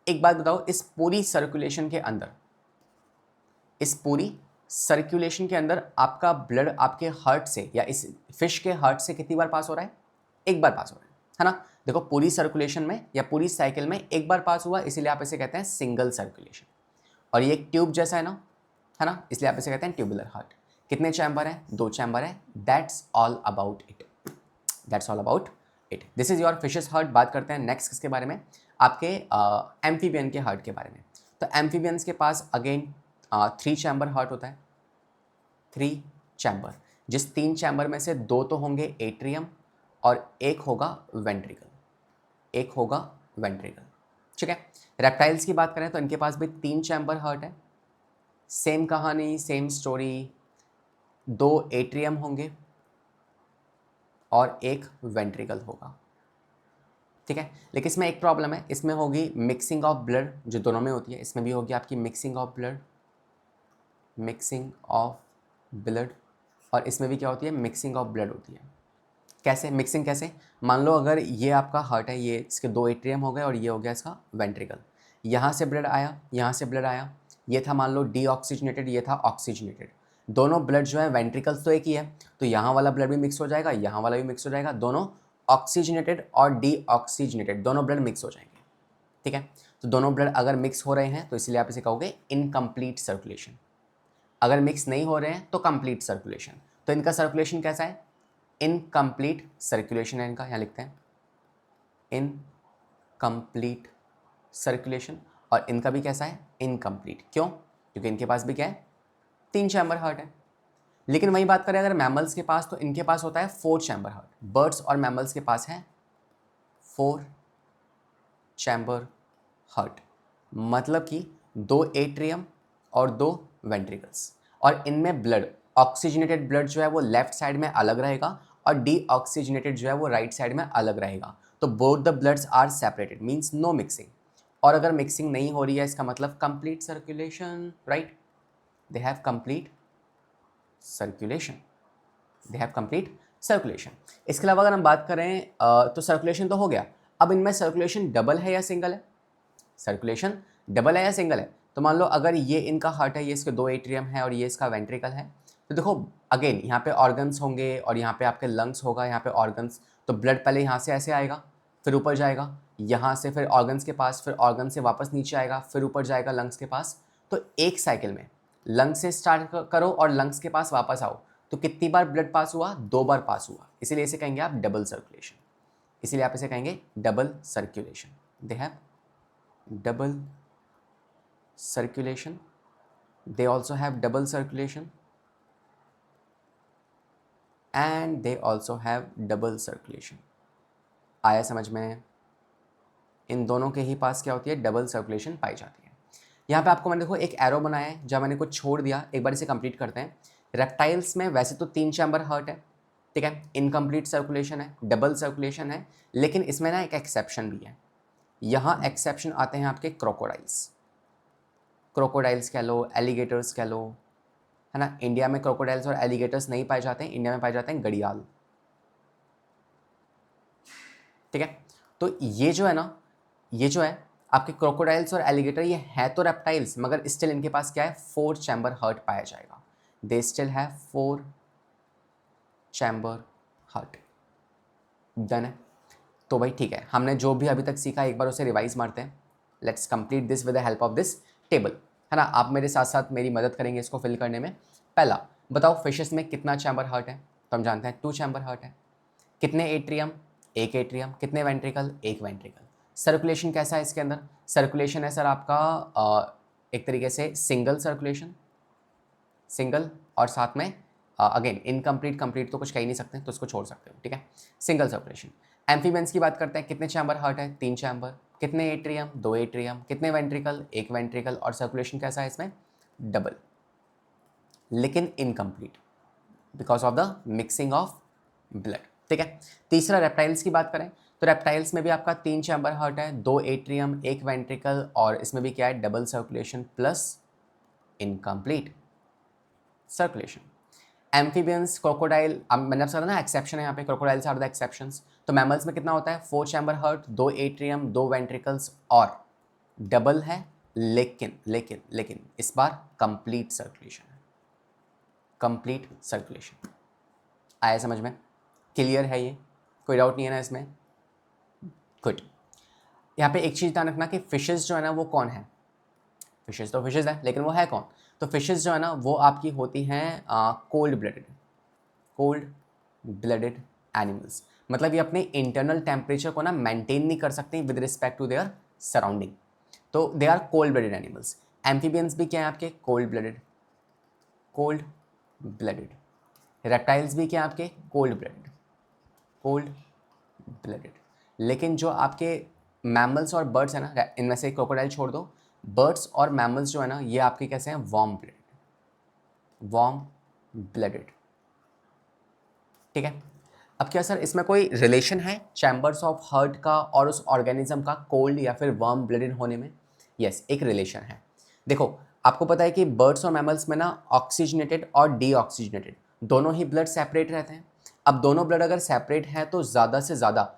एक बात बताओ, इस पूरी सर्कुलेशन के अंदर, इस पूरी सर्कुलेशन के अंदर आपका ब्लड आपके हार्ट से या इस फिश के हार्ट से कितनी बार पास हो रहा है? एक बार पास हो रहा है ना? देखो पूरी सर्कुलेशन में या पूरी साइकिल में एक बार पास हुआ, इसीलिए आप इसे कहते हैं सिंगल सर्कुलेशन। और ये एक ट्यूब जैसा है ना, इसलिए आप इसे कहते हैं ट्यूबुलर हार्ट। कितने चैम्बर हैं? 2 चैम्बर है। That's all about it. That's all about it. This is your fishes heart. बात करते हैं नेक्स्ट किसके बारे में? आपके एम्फीबियन के हार्ट के बारे में। तो एम्फीबियंस के पास अगेन 3 चैम्बर हार्ट होता है। 3 चैम्बर, जिस 3 चैम्बर में से 2 तो होंगे एट्रियम और एक होगा वेंट्रिकल। एक होगा वेंट्रिकल, ठीक है। रेप्टाइल्स की बात करें तो इनके पास भी 3 चैम्बर हार्ट है। सेम कहानी, सेम स्टोरी। 2 एट्रियम होंगे और एक वेंट्रिकल होगा, ठीक है। लेकिन इसमें एक प्रॉब्लम है, इसमें होगी मिक्सिंग ऑफ ब्लड, जो दोनों में होती है, इसमें भी होगी आपकी mixing of blood. Mixing of blood. और इसमें भी क्या होती है? मिक्सिंग ऑफ ब्लड होती है। कैसे मिक्सिंग? कैसे? मान लो अगर ये आपका हार्ट है, ये इसके 2 एट्रियम हो गए और ये हो गया इसका वेंट्रिकल। यहाँ से ब्लड आया, यहाँ से ब्लड आया, ये था मान लो डीऑक्सीजनेटेड, ये था ऑक्सीजनेटेड। दोनों ब्लड जो है वेंट्रिकल्स तो एक ही है, तो यहाँ वाला ब्लड भी मिक्स हो जाएगा, यहाँ वाला भी मिक्स हो जाएगा, दोनों ऑक्सीजनेटेड और डीऑक्सीजनेटेड दोनों ब्लड मिक्स हो जाएंगे, ठीक है। तो दोनों ब्लड अगर मिक्स हो रहे हैं तो इसलिए आप इसे कहोगे इनकम्प्लीट सर्कुलेशन। अगर मिक्स नहीं हो रहे हैं तो कंप्लीट सर्कुलेशन। तो इनका सर्कुलेशन कैसा है? इनकम्प्लीट सर्कुलेशन है इनका, यहाँ लिखते हैं इनकम्प्लीट सर्कुलेशन। और इनका भी कैसा है? इनकम्प्लीट। क्यों? क्योंकि इनके पास भी क्या है? 3 चैम्बर हार्ट है। लेकिन वही बात करें अगर मैमल्स के पास, तो इनके पास होता है 4 चैम्बर हार्ट। बर्ड्स और मैमल्स के पास है 4 चैम्बर हार्ट, मतलब कि 2 एट्रियम और 2 वेंट्रिकल्स। और इनमें ब्लड, ऑक्सीजनेटेड ब्लड जो है वो लेफ्ट साइड में अलग रहेगा और डीऑक्सीजनेटेड जो है वो राइट साइड में अलग रहेगा। तो both the bloods are separated, means no mixing. और अगर मिक्सिंग नहीं हो रही है इसका मतलब complete circulation, right. They have complete circulation. They have complete circulation. इसके अलावा अगर हम बात करें तो सर्कुलेशन तो हो गया। अब इनमें सर्कुलेशन डबल है या सिंगल है? सर्कुलेशन डबल है या सिंगल है? तो मान लो अगर ये इनका हार्ट है, ये इसके 2 एट्रियम है और ये इसका वेंट्रिकल है, तो देखो अगेन यहाँ पे ऑर्गन्स होंगे और यहाँ पे आपके लंग्स होगा, यहाँ पे ऑर्गन्स। तो ब्लड पहले यहाँ से ऐसे आएगा, फिर ऊपर जाएगा, यहाँ से फिर ऑर्गन्स के पास, फिर ऑर्गन से वापस नीचे आएगा, फिर ऊपर जाएगा लंग्स के पास। तो एक साइकिल में लंग्स से स्टार्ट करो और लंग्स के पास वापस आओ, तो कितनी बार ब्लड पास हुआ? 2 बार पास हुआ। इसीलिए इसे कहेंगे आप डबल सर्कुलेशन। इसीलिए आप इसे कहेंगे double circulation. They have double circulation. They also have double circulation and they also have double circulation. आया समझ में? इन दोनों के ही पास क्या होती है? डबल सर्कुलेशन पाई जाती है। यहाँ पे आपको मैंने देखो एक एरो बनाया है, जब मैंने कुछ छोड़ दिया, एक बार इसे कंप्लीट करते हैं। रेप्टाइल्स में वैसे तो 3 चैम्बर हार्ट है, ठीक है, इनकम्प्लीट सर्कुलेशन है, डबल सर्कुलेशन है, लेकिन इसमें ना एक एक्सेप्शन भी है। यहाँ एक्सेप्शन आते हैं आपके क्रोकोडाइल्स। क्रोकोडाइल्स कह लो, एलिगेटर्स कह लो, है ना। इंडिया में क्रोकोडाइल्स और एलिगेटर्स नहीं पाए जाते हैं, इंडिया में पाए जाते हैं घड़ियाल, ठीक है। तो ये जो है ना, ये जो है आपके क्रोकोडाइल्स और एलिगेटर, ये है तो रेप्टाइल्स, मगर स्टिल इनके पास क्या है? 4 चैम्बर हार्ट पाया जाएगा। They still have 4 chamber heart. Done है? तो भाई ठीक है, हमने जो भी अभी तक सीखा एक बार उसे रिवाइज मारते हैं। Let's complete this with the help of this table, है ना। आप मेरे साथ साथ मेरी मदद करेंगे इसको फिल करने में। पहला बताओ, फिशेस में कितना चैम्बर हार्ट है? तो हम जानते हैं 2 चैम्बर हार्ट है। कितने एट्रियम? 1 एट्रियम। कितने वेंट्रिकल? 1 वेंट्रिकल। सर्कुलेशन कैसा है इसके अंदर? सर्कुलेशन है सर आपका एक तरीके से सिंगल सर्कुलेशन, सिंगल, और साथ में अगेन इनकम्प्लीट, कंप्लीट तो कुछ कह ही नहीं सकते, तो इसको छोड़ सकते हो, ठीक है। Single circulation. एम्फीबियंस की बात करते हैं, कितने चैम्बर हार्ट है? 3 चैम्बर। कितने एट्रियम? 2 एट्रियम। कितने वेंट्रिकल? 1 वेंट्रिकल। और सर्कुलेशन कैसा है इसमें? डबल, लेकिन incomplete because of the mixing of blood, ठीक है। तीसरा रेप्टाइल्स की बात करें तो रेप्टाइल्स में भी आपका 3 चैम्बर हार्ट है, 2 एट्रियम, 1 वेंट्रिकल, और इसमें भी क्या है? Double circulation plus incomplete circulation. Amphibians, crocodile, अब मैंने आपसे कहा ना एक्सेप्शन है यहाँ पे, क्रोकोडाइल्स आर द एक्सेप्शंस। तो मैमल्स में कितना होता है? 4 चैम्बर हार्ट, 2 एट्रियम, 2 वेंट्रिकल्स, और डबल है, लेकिन लेकिन लेकिन इस बार कंप्लीट सर्कुलेशन है। Complete circulation. आया समझ में? क्लियर है ये? कोई डाउट नहीं है ना इसमें? गुड। यहाँ पे एक चीज़ ध्यान रखना कि फिशेस जो है ना वो कौन है? फिशेस तो फिशेस है, लेकिन वो है कौन? तो फिशेस जो है ना वो आपकी होती हैं कोल्ड ब्लडेड एनिमल्स। मतलब ये अपने इंटरनल टेम्परेचर को ना मेंटेन नहीं कर सकते with respect to their surrounding, तो they are cold blooded animals. Amphibians भी क्या है आपके? Cold blooded. रेप्टाइल्स भी क्या है आपके? Cold blooded. लेकिन जो आपके मैमल्स और बर्ड्स है ना, इनमें से क्रोकोडाइल छोड़ दो, बर्ड्स और मैमल्स जो है ना ये आपके कैसे हैं? Warm blooded. ठीक है। अब क्या सर इसमें कोई रिलेशन है चैम्बर्स ऑफ हार्ट का और उस ऑर्गेनिज्म का कोल्ड या फिर वार्म ब्लडेड होने में? यस, एक रिलेशन है। देखो, आपको पता है कि बर्ड्स और मैमल्स में ना ऑक्सीजनेटेड और डीऑक्सीजनेटेड दोनों ही ब्लड सेपरेट रहते हैं। अब दोनों ब्लड अगर सेपरेट है तो ज़्यादा से ज़्यादा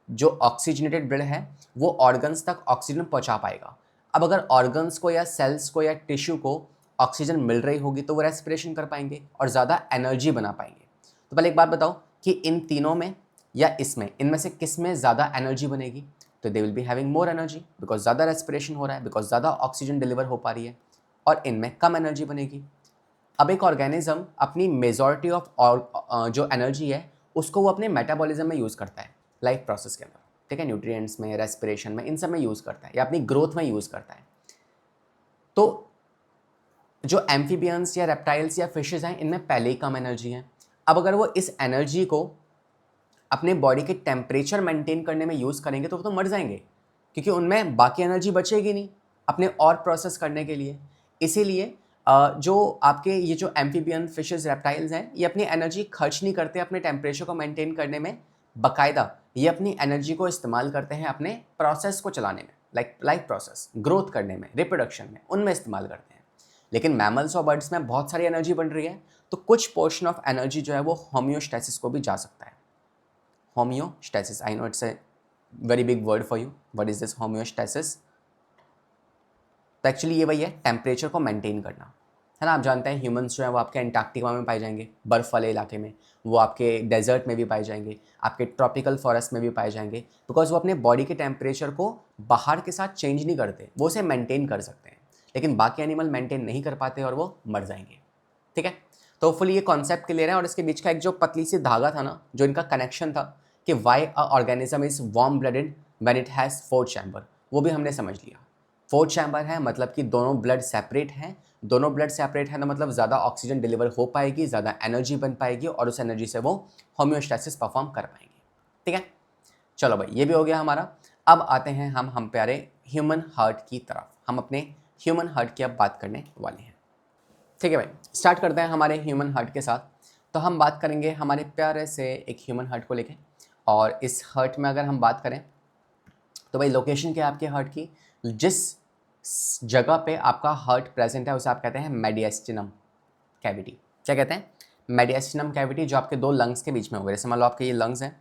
जो ऑक्सीजनेटेड ब्लड है वो ऑर्गन्स तक ऑक्सीजन पहुंचा पाएगा। अब अगर ऑर्गन्स को या सेल्स को या टिश्यू को ऑक्सीजन मिल रही होगी तो वो रेस्पिरेशन कर पाएंगे और ज़्यादा एनर्जी बना पाएंगे। तो पहले एक बात बताओ कि इन तीनों में या इसमें, इनमें से किस में ज़्यादा एनर्जी बनेगी? तो they will be having more energy because ज़्यादा रेस्पिरेशन हो रहा है, बिकॉज ज़्यादा ऑक्सीजन डिलीवर हो पा रही है, और इनमें कम एनर्जी बनेगी। अब एक ऑर्गेनिज्म अपनी मेजॉरिटी ऑफ जो एनर्जी है उसको वो अपने मेटाबॉलिज्म में यूज़ करता है, लाइफ प्रोसेस के अंदर। ठीक है, न्यूट्रिएंट्स में, रेस्पिरेशन में, इन सब में यूज़ करता है या अपनी ग्रोथ में यूज़ करता है। तो जो एम्फीबियंस या रेप्टाइल्स या फिशेज हैं इनमें पहले ही कम एनर्जी है। अब अगर वो इस एनर्जी को अपने बॉडी के टेम्परेचर मेंटेन करने में यूज़ करेंगे तो वो तो मर जाएंगे, क्योंकि उनमें बाकी एनर्जी बचेगी नहीं अपने और प्रोसेस करने के लिए। इसीलिए जो आपके ये जो एम्फीबियन फिशेज रेप्टाइल्स हैं ये अपनी एनर्जी खर्च नहीं करते अपने टेम्परेचर को मेंटेन करने में, बाकायदा ये अपनी एनर्जी को इस्तेमाल करते हैं अपने प्रोसेस को चलाने में, लाइफ प्रोसेस, ग्रोथ करने में, रिप्रोडक्शन में, उनमें इस्तेमाल करते हैं। लेकिन मैमल्स और बर्ड्स में बहुत सारी एनर्जी बन रही है, तो कुछ पोर्शन ऑफ एनर्जी जो है वो होम्योस्टैसिस को भी जा सकता है। Homeostasis, I know it's a very big word for you, what is this homeostasis? तो एक्चुअली ये वही है, टेम्परेचर को मेंटेन करना, है ना। आप जानते हैं ह्यूमंस जो है वो आपके अंटार्कटिका में पाए जाएंगे, बर्फ़ वाले इलाके में, वो आपके डेजर्ट में भी पाए जाएंगे, आपके ट्रॉपिकल फॉरेस्ट में भी पाए जाएंगे, बिकॉज वो अपने बॉडी के टेम्परेचर को बाहर के साथ चेंज नहीं करते, वो उसे मेंटेन कर सकते हैं। लेकिन बाकी एनिमल मेंटेन नहीं कर पाते और वो मर जाएंगे। ठीक है, तो फुली ये कॉन्सेप्ट क्लियर है। और इसके बीच का एक जो पतली सी धागा था ना, जो इनका कनेक्शन था कि why a organism is warm blooded when it has 4 chamber, वो भी हमने समझ लिया। 4 चैम्बर है मतलब कि दोनों ब्लड सेपरेट हैं, दोनों ब्लड सेपरेट है ना, मतलब ज़्यादा ऑक्सीजन डिलीवर हो पाएगी, ज़्यादा एनर्जी बन पाएगी और उस एनर्जी से वो होम्योस्टैसिस परफॉर्म कर पाएंगे। ठीक है, चलो भाई ये भी हो गया हमारा। अब आते हैं हम प्यारे ह्यूमन हार्ट की तरफ। हम अपने ह्यूमन हार्ट की अब बात करने वाले हैं। ठीक है भाई, स्टार्ट करते हैं हमारे ह्यूमन हार्ट के साथ। तो हम बात करेंगे हमारे प्यारे से एक ह्यूमन हार्ट को लेके। और इस हार्ट में अगर हम बात करें तो भाई लोकेशन क्या है आपके हार्ट की? जिस जगह पे आपका हार्ट प्रेजेंट है उसे आप कहते हैं मेडिएस्टिनम कैविटी। क्या कहते हैं? मेडिएस्टिनम कैविटी, जो आपके 2 लंग्स के बीच में होगा। जैसे मान लो आपके ये लंग्स हैं,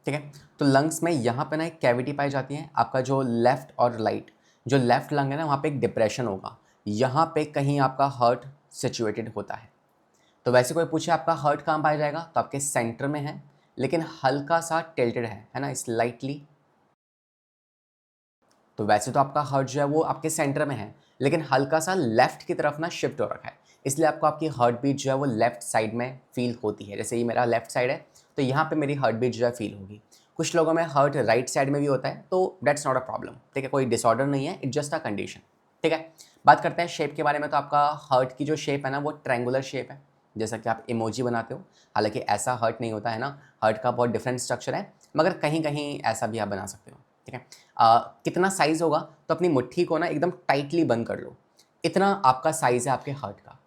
ठीक है, तो लंग्स में यहाँ पे ना एक कैविटी पाई जाती है। आपका जो लेफ्ट और राइट, जो लेफ्ट लंग है ना वहाँ पे एक डिप्रेशन होगा, यहाँ पे कहीं आपका हार्ट सिचुएटेड होता है। तो वैसे कोई पूछे आपका हार्ट कहाँ पाया जाएगा, तो आपके सेंटर में है, लेकिन हल्का सा टिल्टेड है ना, स्लाइटली। तो वैसे तो आपका हार्ट जो है वो आपके सेंटर में है, लेकिन हल्का सा लेफ्ट की तरफ ना शिफ्ट हो रखा है, इसलिए आपको आपकी हार्ट बीट जो है वो लेफ्ट साइड में फील होती है। जैसे ये मेरा लेफ्ट साइड है तो यहाँ पे मेरी हार्ट बीट जो है फील होगी। कुछ लोगों में हार्ट राइट साइड में भी होता है, तो दैट्स नॉट अ प्रॉब्लम। ठीक है, कोई डिसऑर्डर नहीं है, इट्स जस्ट अ कंडीशन। ठीक है, बात करते हैं शेप के बारे में। तो आपका हार्ट की जो शेप है ना वो ट्रायंगुलर शेप है, जैसा कि आप इमोजी बनाते हो। हालांकि ऐसा हार्ट नहीं होता है ना, हार्ट का बहुत डिफरेंट स्ट्रक्चर है, मगर कहीं कहीं ऐसा भी आप बना सकते हो। ठीक है, कितना साइज़ होगा, तो अपनी मुट्ठी को ना एकदम टाइटली बंद कर लो, इतना आपका साइज़ है आपके हार्ट का,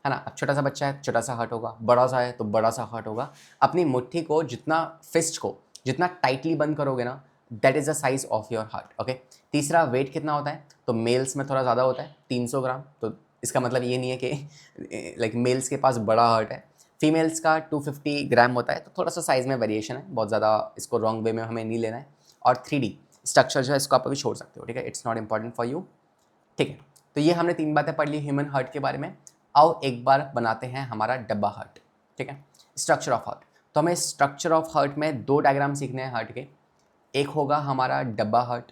है ना। अब छोटा सा बच्चा है, छोटा सा हार्ट होगा, बड़ा सा है तो बड़ा सा हार्ट होगा। अपनी मुट्ठी को जितना, फिस्ट को जितना टाइटली बंद करोगे ना, that is the size of your heart. Okay, तीसरा वेट कितना होता है, तो मेल्स में थोड़ा ज़्यादा होता है, 300 ग्राम। तो इसका मतलब ये नहीं है कि लाइक मेल्स के पास बड़ा हार्ट है, फीमेल्स का 250 ग्राम होता है। तो थोड़ा सा साइज़ में वेरिएशन है, बहुत ज़्यादा इसको रॉन्ग वे में हमें नहीं लेना है। और 3D स्ट्रक्चर जो है इसको आप अभी छोड़ सकते हो, ठीक है, it's not important for you. ठीक है, तो ये हमने 3 बातें पढ़ ली ह्यूमन हार्ट के बारे में। आओ एक बार बनाते हैं हमारा डब्बा हार्ट, ठीक है, स्ट्रक्चर ऑफ हार्ट। तो हमें स्ट्रक्चर ऑफ हार्ट में 2 डायग्राम सीखने हैं हार्ट के। एक होगा हमारा डब्बा हार्ट,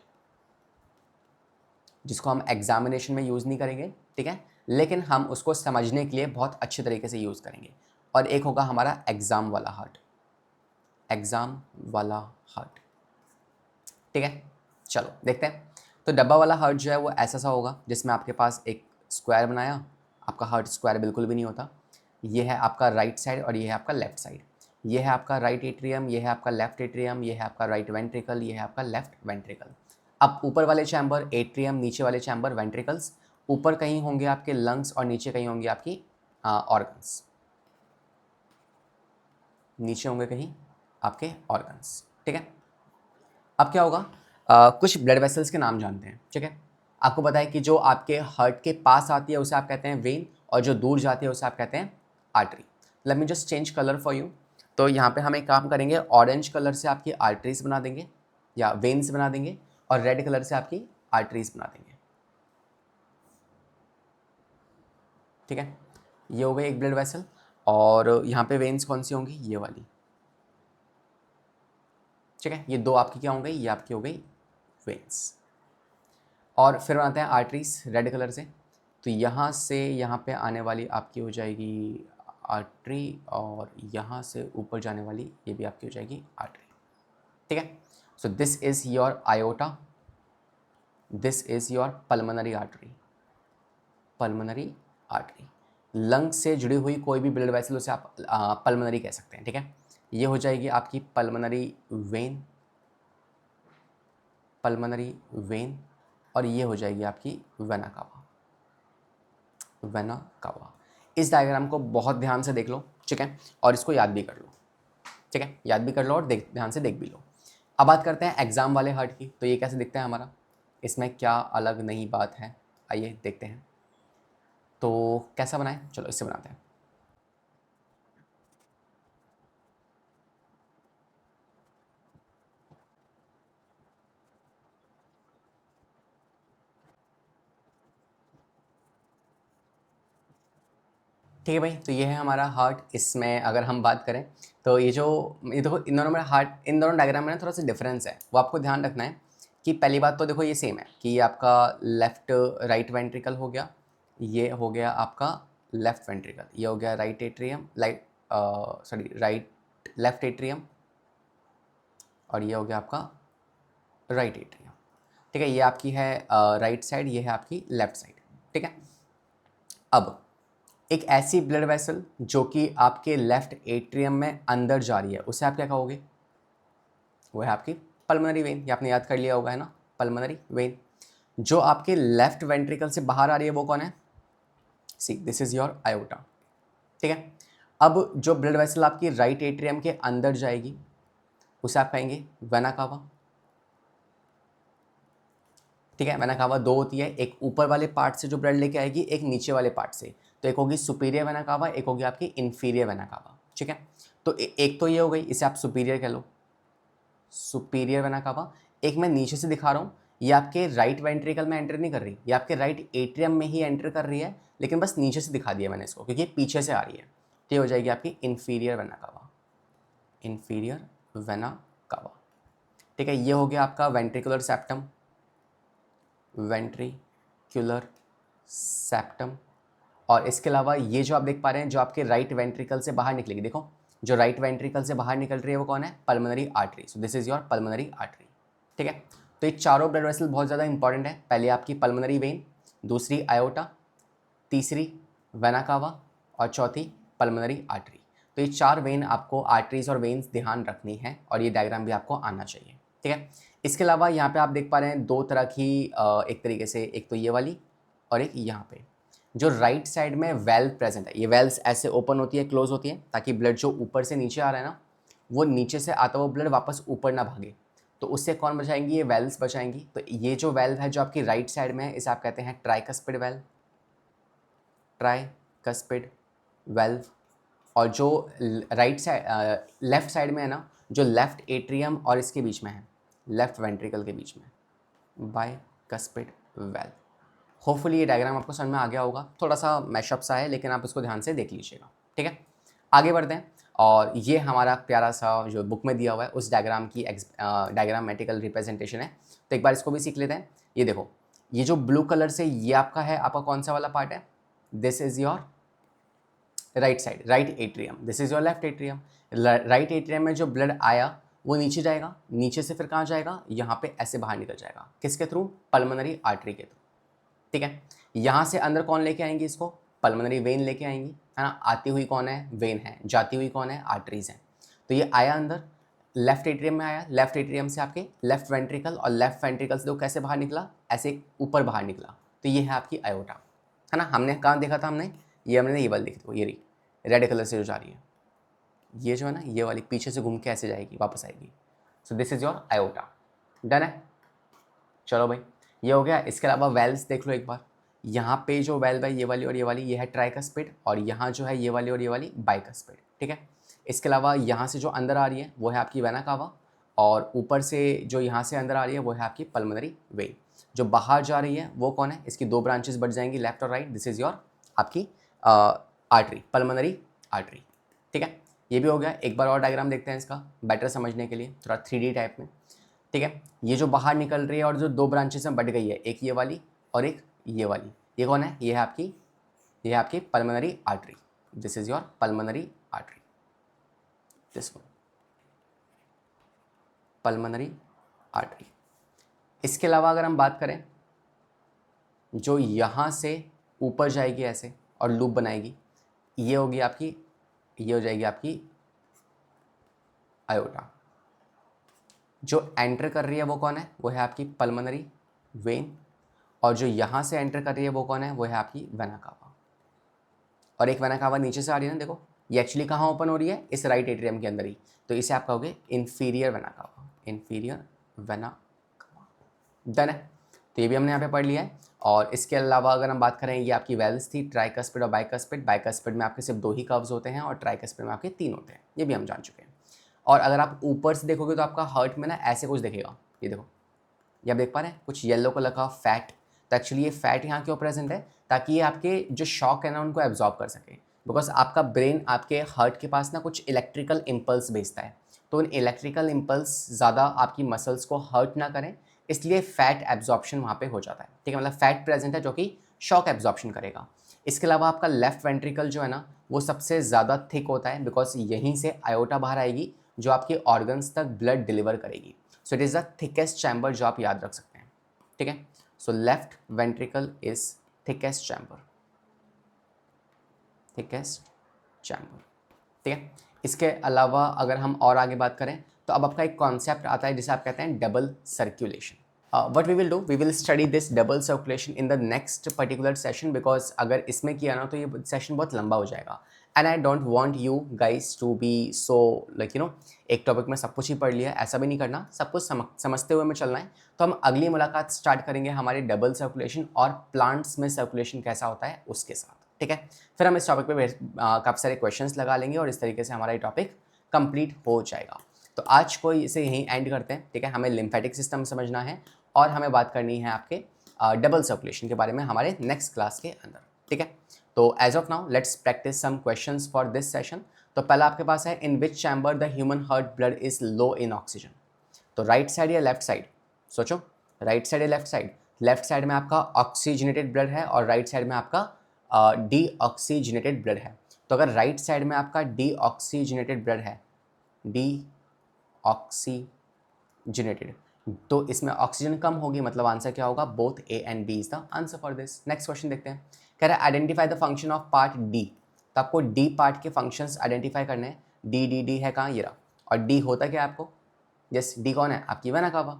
जिसको हम एग्जामिनेशन में यूज़ नहीं करेंगे, ठीक है, लेकिन हम उसको समझने के लिए बहुत अच्छे तरीके से यूज़ करेंगे। और एक होगा हमारा एग्ज़ाम वाला हार्ट, एग्ज़ाम वाला हार्ट, ठीक है। चलो देखते हैं। तो डब्बा वाला हार्ट जो है वो ऐसा सा होगा, जिसमें आपके पास एक स्क्वायर बनाया, आपका हार्ट स्क्वायर बिल्कुल भी नहीं होता। ये है आपका राइट साइड और ये है आपका लेफ्ट साइड। ये है आपका राइट एट्रियम, ये है आपका लेफ्ट एट्रियम, ये है आपका राइट वेंट्रिकल, ये है आपका लेफ्ट वेंट्रिकल। अब ऊपर वाले चैम्बर एट्रियम, नीचे वाले चैम्बर वेंट्रिकल्स। ऊपर कहीं होंगे आपके लंग्स और नीचे कहीं होंगे आपकी ऑर्गन्स, नीचे होंगे कहीं आपके ऑर्गन्स, ठीक है। अब क्या होगा, कुछ ब्लड वेसल्स के नाम जानते हैं, ठीक है। आपको पता है कि जो आपके हार्ट के पास आती है उसे आप कहते हैं वेन, और जो दूर जाती है उसे आप कहते हैं artery. Let me just change colour for you. तो यहाँ पे हम एक काम करेंगे, ऑरेंज कलर से आपकी आर्टरीज बना देंगे या वेन्स बना देंगे, और रेड कलर से आपकी आर्टरीज बना देंगे, ठीक है। ये हो गई एक ब्लड वेसल। और यहाँ पे वेन्स कौन सी होंगी, ये वाली, ठीक है। ये 2 आपकी क्या हो गई, ये आपकी हो गई वेन्स। और फिर बनाते हैं आर्टरीज रेड कलर से। तो यहाँ से यहाँ पे आने वाली आपकी हो जाएगी आर्टरी, और यहाँ से ऊपर जाने वाली ये भी आपकी हो जाएगी आर्टरी, ठीक है। So this is your iota, this is your pulmonary artery, pulmonary artery. Lung से जुड़ी हुई कोई भी ब्लड वेसल उसे आप पल्मोनरी कह सकते हैं, ठीक है। ये हो जाएगी आपकी पल्मोनरी वेन, पल्मोनरी वेन। और ये हो जाएगी आपकी वेना कावा, वेना कावा। इस डायग्राम को बहुत ध्यान से देख लो, ठीक है, और इसको याद भी कर लो, ठीक है, याद भी कर लो और ध्यान से देख भी लो। अब बात करते हैं एग्जाम वाले हार्ट की। तो ये कैसे दिखता है हमारा, इसमें क्या अलग नई बात है, आइए देखते हैं। तो कैसा बनाएं, चलो इससे बनाते हैं। ठीक है भाई, तो ये है हमारा हार्ट। इसमें अगर हम बात करें तो ये देखो, इन दोनों में हार्ट, इन दोनों डायग्राम में ना थोड़ा सा डिफरेंस है, वो आपको ध्यान रखना है। कि पहली बात तो देखो ये सेम है कि ये आपका लेफ्ट राइट वेंट्रिकल हो गया, ये हो गया आपका लेफ्ट वेंट्रिकल, ये हो गया right atrium, right left atrium, और ये हो गया आपका राइट एट्रियम, ठीक है। ये आपकी है राइट साइड, ये है आपकी लेफ्ट साइड, ठीक है। अब एक ऐसी ब्लड वेसल जो कि आपके लेफ्ट एट्रियम में अंदर जा रही है, उसे आप क्या कहोगे, वो है आपकी पल्मोनरी वेन। ये आपने याद कर लिया होगा, है ना, पल्मोनरी वेन। जो आपके लेफ्ट वेंट्रिकल से बाहर आ रही है वो कौन है, see this is your iota, ठीक है। अब जो ब्लड वेसल आपकी राइट एट्रियम के अंदर जाएगी उसे आप कहेंगे वेना कावा, ठीक है। वेना कावा 2 होती है, एक ऊपर वाले पार्ट से जो ब्लड लेके आएगी, एक नीचे वाले पार्ट से। तो एक होगी सुपीरियर वेना कावा, एक होगी आपकी इन्फीरियर वेना कावा, ठीक है। तो एक तो ये हो गई, इसे आप सुपीरियर कह लो, सुपीरियर वेना कावा। एक मैं नीचे से दिखा रहा हूँ, ये आपके राइट वेंट्रिकल में एंटर नहीं कर रही, ये आपके राइट एट्रियम में ही एंटर कर रही है, लेकिन बस नीचे से दिखा दिया मैंने इसको क्योंकि ये पीछे से आ रही है। तो ये हो जाएगी आपकी inferior vena cava, inferior vena cava, ठीक है। ये हो गया आपका वेंट्रिकुलर सेप्टम, वेंट्रिकुलर सेप्टम। और इसके अलावा ये जो आप देख पा रहे हैं, जो आपके राइट वेंट्रिकल से बाहर निकलेगी, देखो जो राइट वेंट्रिकल से बाहर निकल रही है वो कौन है, pulmonary artery. So this is your pulmonary artery, ठीक है। तो ये चारों ब्लड वेसल बहुत ज़्यादा इंपॉर्टेंट है। पहले आपकी पल्मोनरी वेन, दूसरी आयोटा, तीसरी वेना कावा, और चौथी पल्मोनरी आर्टरी। तो ये 4 वेन आपको, आर्टरीज और वेन्स ध्यान रखनी है, और ये डायग्राम भी आपको आना चाहिए, ठीक है। इसके अलावा यहाँ पे आप देख पा रहे हैं 2 तरह की, एक तरीके से, एक तो ये वाली और एक यहाँ पे। जो राइट साइड में वेल्व प्रेजेंट है, ये वेल्व्स ऐसे ओपन होती है, क्लोज होती है, ताकि ब्लड जो ऊपर से नीचे आ रहा है ना, वो नीचे से आता हुआ ब्लड वापस ऊपर ना भागे। तो उससे कौन बचाएंगी, ये वेल्व्स बचाएंगी। तो ये जो वेल्व है जो आपकी राइट साइड में है, इसे आप कहते हैं ट्राइकस्पिड वेल्व, ट्राइकस्पिड वेल्व। और जो राइट साइड, लेफ्ट साइड में है ना, जो लेफ्ट एट्रियम और इसके बीच में है, लेफ्ट वेंट्रिकल के बीच में, बाइकस्पिड वेल्व होपफुली ये डायग्राम आपको समझ में आ गया होगा, थोड़ा सा मैशअप सा है लेकिन आप इसको ध्यान से देख लीजिएगा, ठीक है। आगे बढ़ते हैं, और ये हमारा प्यारा सा जो बुक में दिया हुआ है उस डायग्राम की डायग्रामेटिकल रिप्रेजेंटेशन है, तो एक बार इसको भी सीख लेते हैं। ये देखो, ये जो ब्लू कलर से ये आपका है, आपका कौन सा वाला पार्ट है, this is your right side, right atrium, this is your left atrium. Right atrium में जो ब्लड आया वो नीचे जाएगा, नीचे से फिर कहाँ जाएगा, यहाँ पे ऐसे बाहर निकल जाएगा, किसके थ्रू, पल्मोनरी आर्टरी के थ्रू, ठीक है। यहाँ से अंदर कौन लेके आएंगे इसको, पल्मोनरी वेन लेके आएंगी, है ना। आती हुई कौन है, वेन है, जाती हुई कौन है, आर्टरीज हैं। तो ये आया अंदर, लेफ्ट एट्रियम में आया, लेफ्ट एट्रियम से आपके लेफ्ट वेंट्रिकल, और लेफ्ट वेंट्रिकल से तो कैसे बाहर निकला, ऐसे ऊपर बाहर निकला, तो ये है आपकी आयोटा, है ना। हमने कहाँ देखा था, हमने ये वाली देखी थी, ये रही रेड कलर से जो जा रही है, ये जो है ना, ये वाली पीछे से घूम के ऐसे जाएगी, वापस आएगी। सो this is your iota, done है। चलो भाई, ये हो गया। इसके अलावा वेल्व्स देख लो एक बार, यहाँ पे जो वेल्व है ये वाली और ये है ट्राइकस्पिड, और यहाँ जो है ये वाली और ये वाली बाइकस्पिड, ठीक है। इसके अलावा यहाँ से जो अंदर आ रही है वो है आपकी वेना कावा, और ऊपर से जो यहाँ से अंदर आ रही है वो है आपकी पल्मोनरी वेन। जो बाहर जा रही है वो कौन है, इसकी दो ब्रांचेस बढ़ जाएंगी, लेफ्ट और राइट, दिस इज योर आपकी आर्टरी, पल्मोनरी आर्टरी, ठीक है। ये भी हो गया। एक बार और डायग्राम देखते हैं इसका बेटर समझने के लिए, थोड़ा 3D टाइप में, ठीक है। ये जो बाहर निकल रही है और जो दो ब्रांचेस में बढ़ गई है, एक ये वाली और एक ये वाली, ये कौन है, ये है आपकी pulmonary artery, this is your pulmonary artery, this one pulmonary artery. इसके अलावा अगर हम बात करें, जो यहाँ से ऊपर जाएगी ऐसे और लूप बनाएगी, ये होगी आपकी, ये हो जाएगी आपकी आयोटा। जो एंटर कर रही है वो कौन है, वो है आपकी पल्मोनरी वेन, और जो यहाँ से एंटर कर रही है वो कौन है, वो है आपकी वेना कावा। और एक वेना कावा नीचे से आ रही है ना, देखो ये एक्चुअली कहाँ ओपन हो रही है, इस राइट एट्रियम के अंदर ही, तो इसे आप कहोगे inferior vena cava, inferior vena cava, done है। तो ये भी हमने यहाँ पे पढ़ लिया है। और इसके अलावा अगर हम बात करें, ये आपकी वेल्व्स थी, ट्राइकस्पिड और बाइकस्पिड। बाइकस्पिड में आपके सिर्फ 2 ही कर्व्स होते हैं और ट्राइकस्पिड में आपके 3 होते हैं, ये भी हम जान चुके हैं। और अगर आप ऊपर से देखोगे तो आपका हार्ट में ना ऐसे कुछ दिखेगा, ये देखो, ये आप देख पा रहे हैं कुछ येलो कलर का फैट। तो एक्चुअली ये फैट यहाँ क्यों प्रेजेंट है, ताकि ये आपके जो शॉक है ना उनको एब्जॉर्ब कर सके, बिकॉज आपका ब्रेन आपके हार्ट के पास ना कुछ इलेक्ट्रिकल इम्पल्स भेजता है, तो उन इलेक्ट्रिकल इम्पल्स ज़्यादा आपकी मसल्स को हर्ट ना करें, इसलिए फैट एब्जॉर्प्शन वहाँ पे हो जाता है, ठीक है। मतलब फैट प्रेजेंट है जो कि शॉक एब्जॉर्प्शन करेगा। इसके अलावा आपका लेफ्ट वेंट्रिकल जो है ना वो सबसे ज़्यादा थिक होता है, बिकॉज यहीं से आयोटा बाहर आएगी जो आपके ऑर्गन्स तक ब्लड डिलीवर करेगी। So it is the thickest chamber, जो आप याद रख सकते हैं, ठीक है। So left ventricle is thickest chamber, thickest chamber, ठीक है। इसके अलावा अगर हम और आगे बात करें तो अब आपका एक कॉन्सेप्ट आता है जिसे आप कहते हैं double circulation. What we will do, we will study this double circulation in the next particular session, because अगर इसमें किया ना तो ये सेशन बहुत लंबा हो जाएगा, and I don't want you guys to be so like एक टॉपिक में सब कुछ ही पढ़ लिया, ऐसा भी नहीं करना, सब कुछ समझते हुए में चलना है। तो हम अगली मुलाकात स्टार्ट करेंगे हमारे डबल सर्कुलेशन और प्लांट्स में सर्कुलेशन कैसा होता है उसके साथ, ठीक है। फिर हम इस टॉपिक पे काफ़ी सारे क्वेश्चंस लगा लेंगे और इस तरीके से हमारा ये टॉपिक कंप्लीट हो जाएगा। तो आज को इसे यहीं एंड करते हैं, ठीक है। हमें लिम्फेटिक सिस्टम समझना है और हमें बात करनी है आपके डबल सर्कुलेशन के बारे में हमारे नेक्स्ट क्लास के अंदर, ठीक है। तो as of now let's practice some questions for this session. तो पहला आपके पास है, in which chamber the human heart blood is low in oxygen. तो राइट साइड या लेफ्ट साइड, सोचो, राइट साइड या लेफ्ट साइड। लेफ्ट साइड में आपका ऑक्सीजनेटेड ब्लड है और राइट साइड में आपका डीऑक्सीजनेटेड ब्लड है। तो अगर राइट साइड में आपका डीऑक्सीजनेटेड ब्लड है, डीऑक्सीजनेटेड, तो इसमें ऑक्सीजन कम होगी, मतलब आंसर क्या होगा, both A and B is the answer for this. Next question देखते हैं, कह रहा है identify the function of part D. तो आपको डी पार्ट के फंक्शंस आइडेंटिफाई करने हैं। डी है कहाँ, ये रहा। और डी होता क्या है आपको, यस, डी कौन है, आपकी वेना कावा,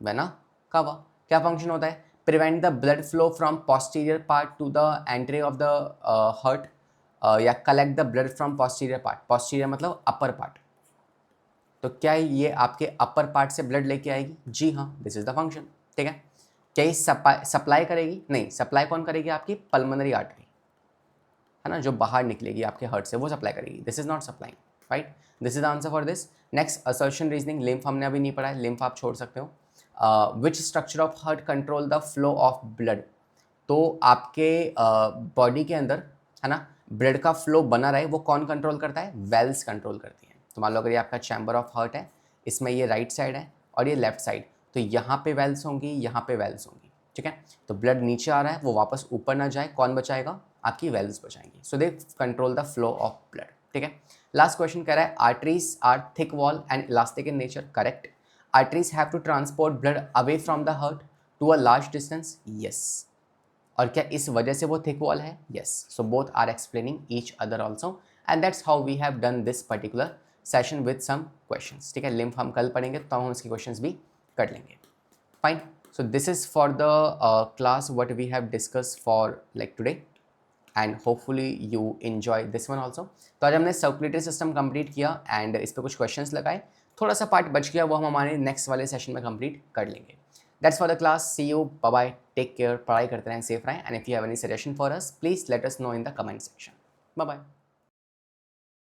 वेना कावा। क्या फंक्शन होता है, prevent the blood flow from posterior part to the entry of the heart, या collect the blood from posterior part. Posterior मतलब अपर पार्ट, तो क्या ये आपके अपर पार्ट से ब्लड लेके आएगी, जी हाँ, दिस इज द फंक्शन, ठीक है। क्या ये सप्लाई करेगी, नहीं, सप्लाई कौन करेगी, आपकी पल्मोनरी आर्टरी, है ना, जो बाहर निकलेगी आपके हार्ट से वो सप्लाई करेगी, this is not supplying, right. This is the answer for this. Next assertion reasoning, lymph हमने अभी नहीं पढ़ा है, लिम्फ आप छोड़ सकते हो। Which structure of heart control the flow of blood, तो आपके बॉडी के अंदर, है ना, ब्लड का फ्लो बना रहे, वो कौन कंट्रोल करता है? वेल्स कंट्रोल करती हैं। तो मान लो अगर ये आपका चैम्बर ऑफ हार्ट है, इसमें ये राइट साइड है और ये लेफ्ट साइड, तो यहाँ पे वेल्स होंगी, यहाँ पे वेल्स होंगी, ठीक है। तो ब्लड नीचे आ रहा है, वो वापस ऊपर ना जाए, कौन बचाएगा? आपकी वेल्स बचाएंगी। So they control the flow of blood, ठीक है। लास्ट क्वेश्चन कह रहा है arteries are thick wall and elastic in nature, correct. Arteries have to transport blood away from the heart to a large distance, yes. और क्या इस वजह से वो थिक वॉल है? Yes. So both are explaining each other also, and that's how we have done this particular session with some questions, ठीक है। Lymph हम कल पढ़ेंगे तो हम इसके क्वेश्चंस भी कर लेंगे। Fine. So this is for the class what we have discuss for like today, and hopefully you enjoy this one also. तो आज हमने सर्कुलेटरी सिस्टम कंप्लीट किया एंड इस पर कुछ क्वेश्चंस लगाए, थोड़ा सा पार्ट बच गया, वो हम हमारे नेक्स्ट वाले सेशन में कंप्लीट कर लेंगे। That's for the class, see you, bye bye, take care, पढ़ाई करते रहें, सेफ रहें, and if you have any suggestion for us please let us know in the comment section. Bye bye.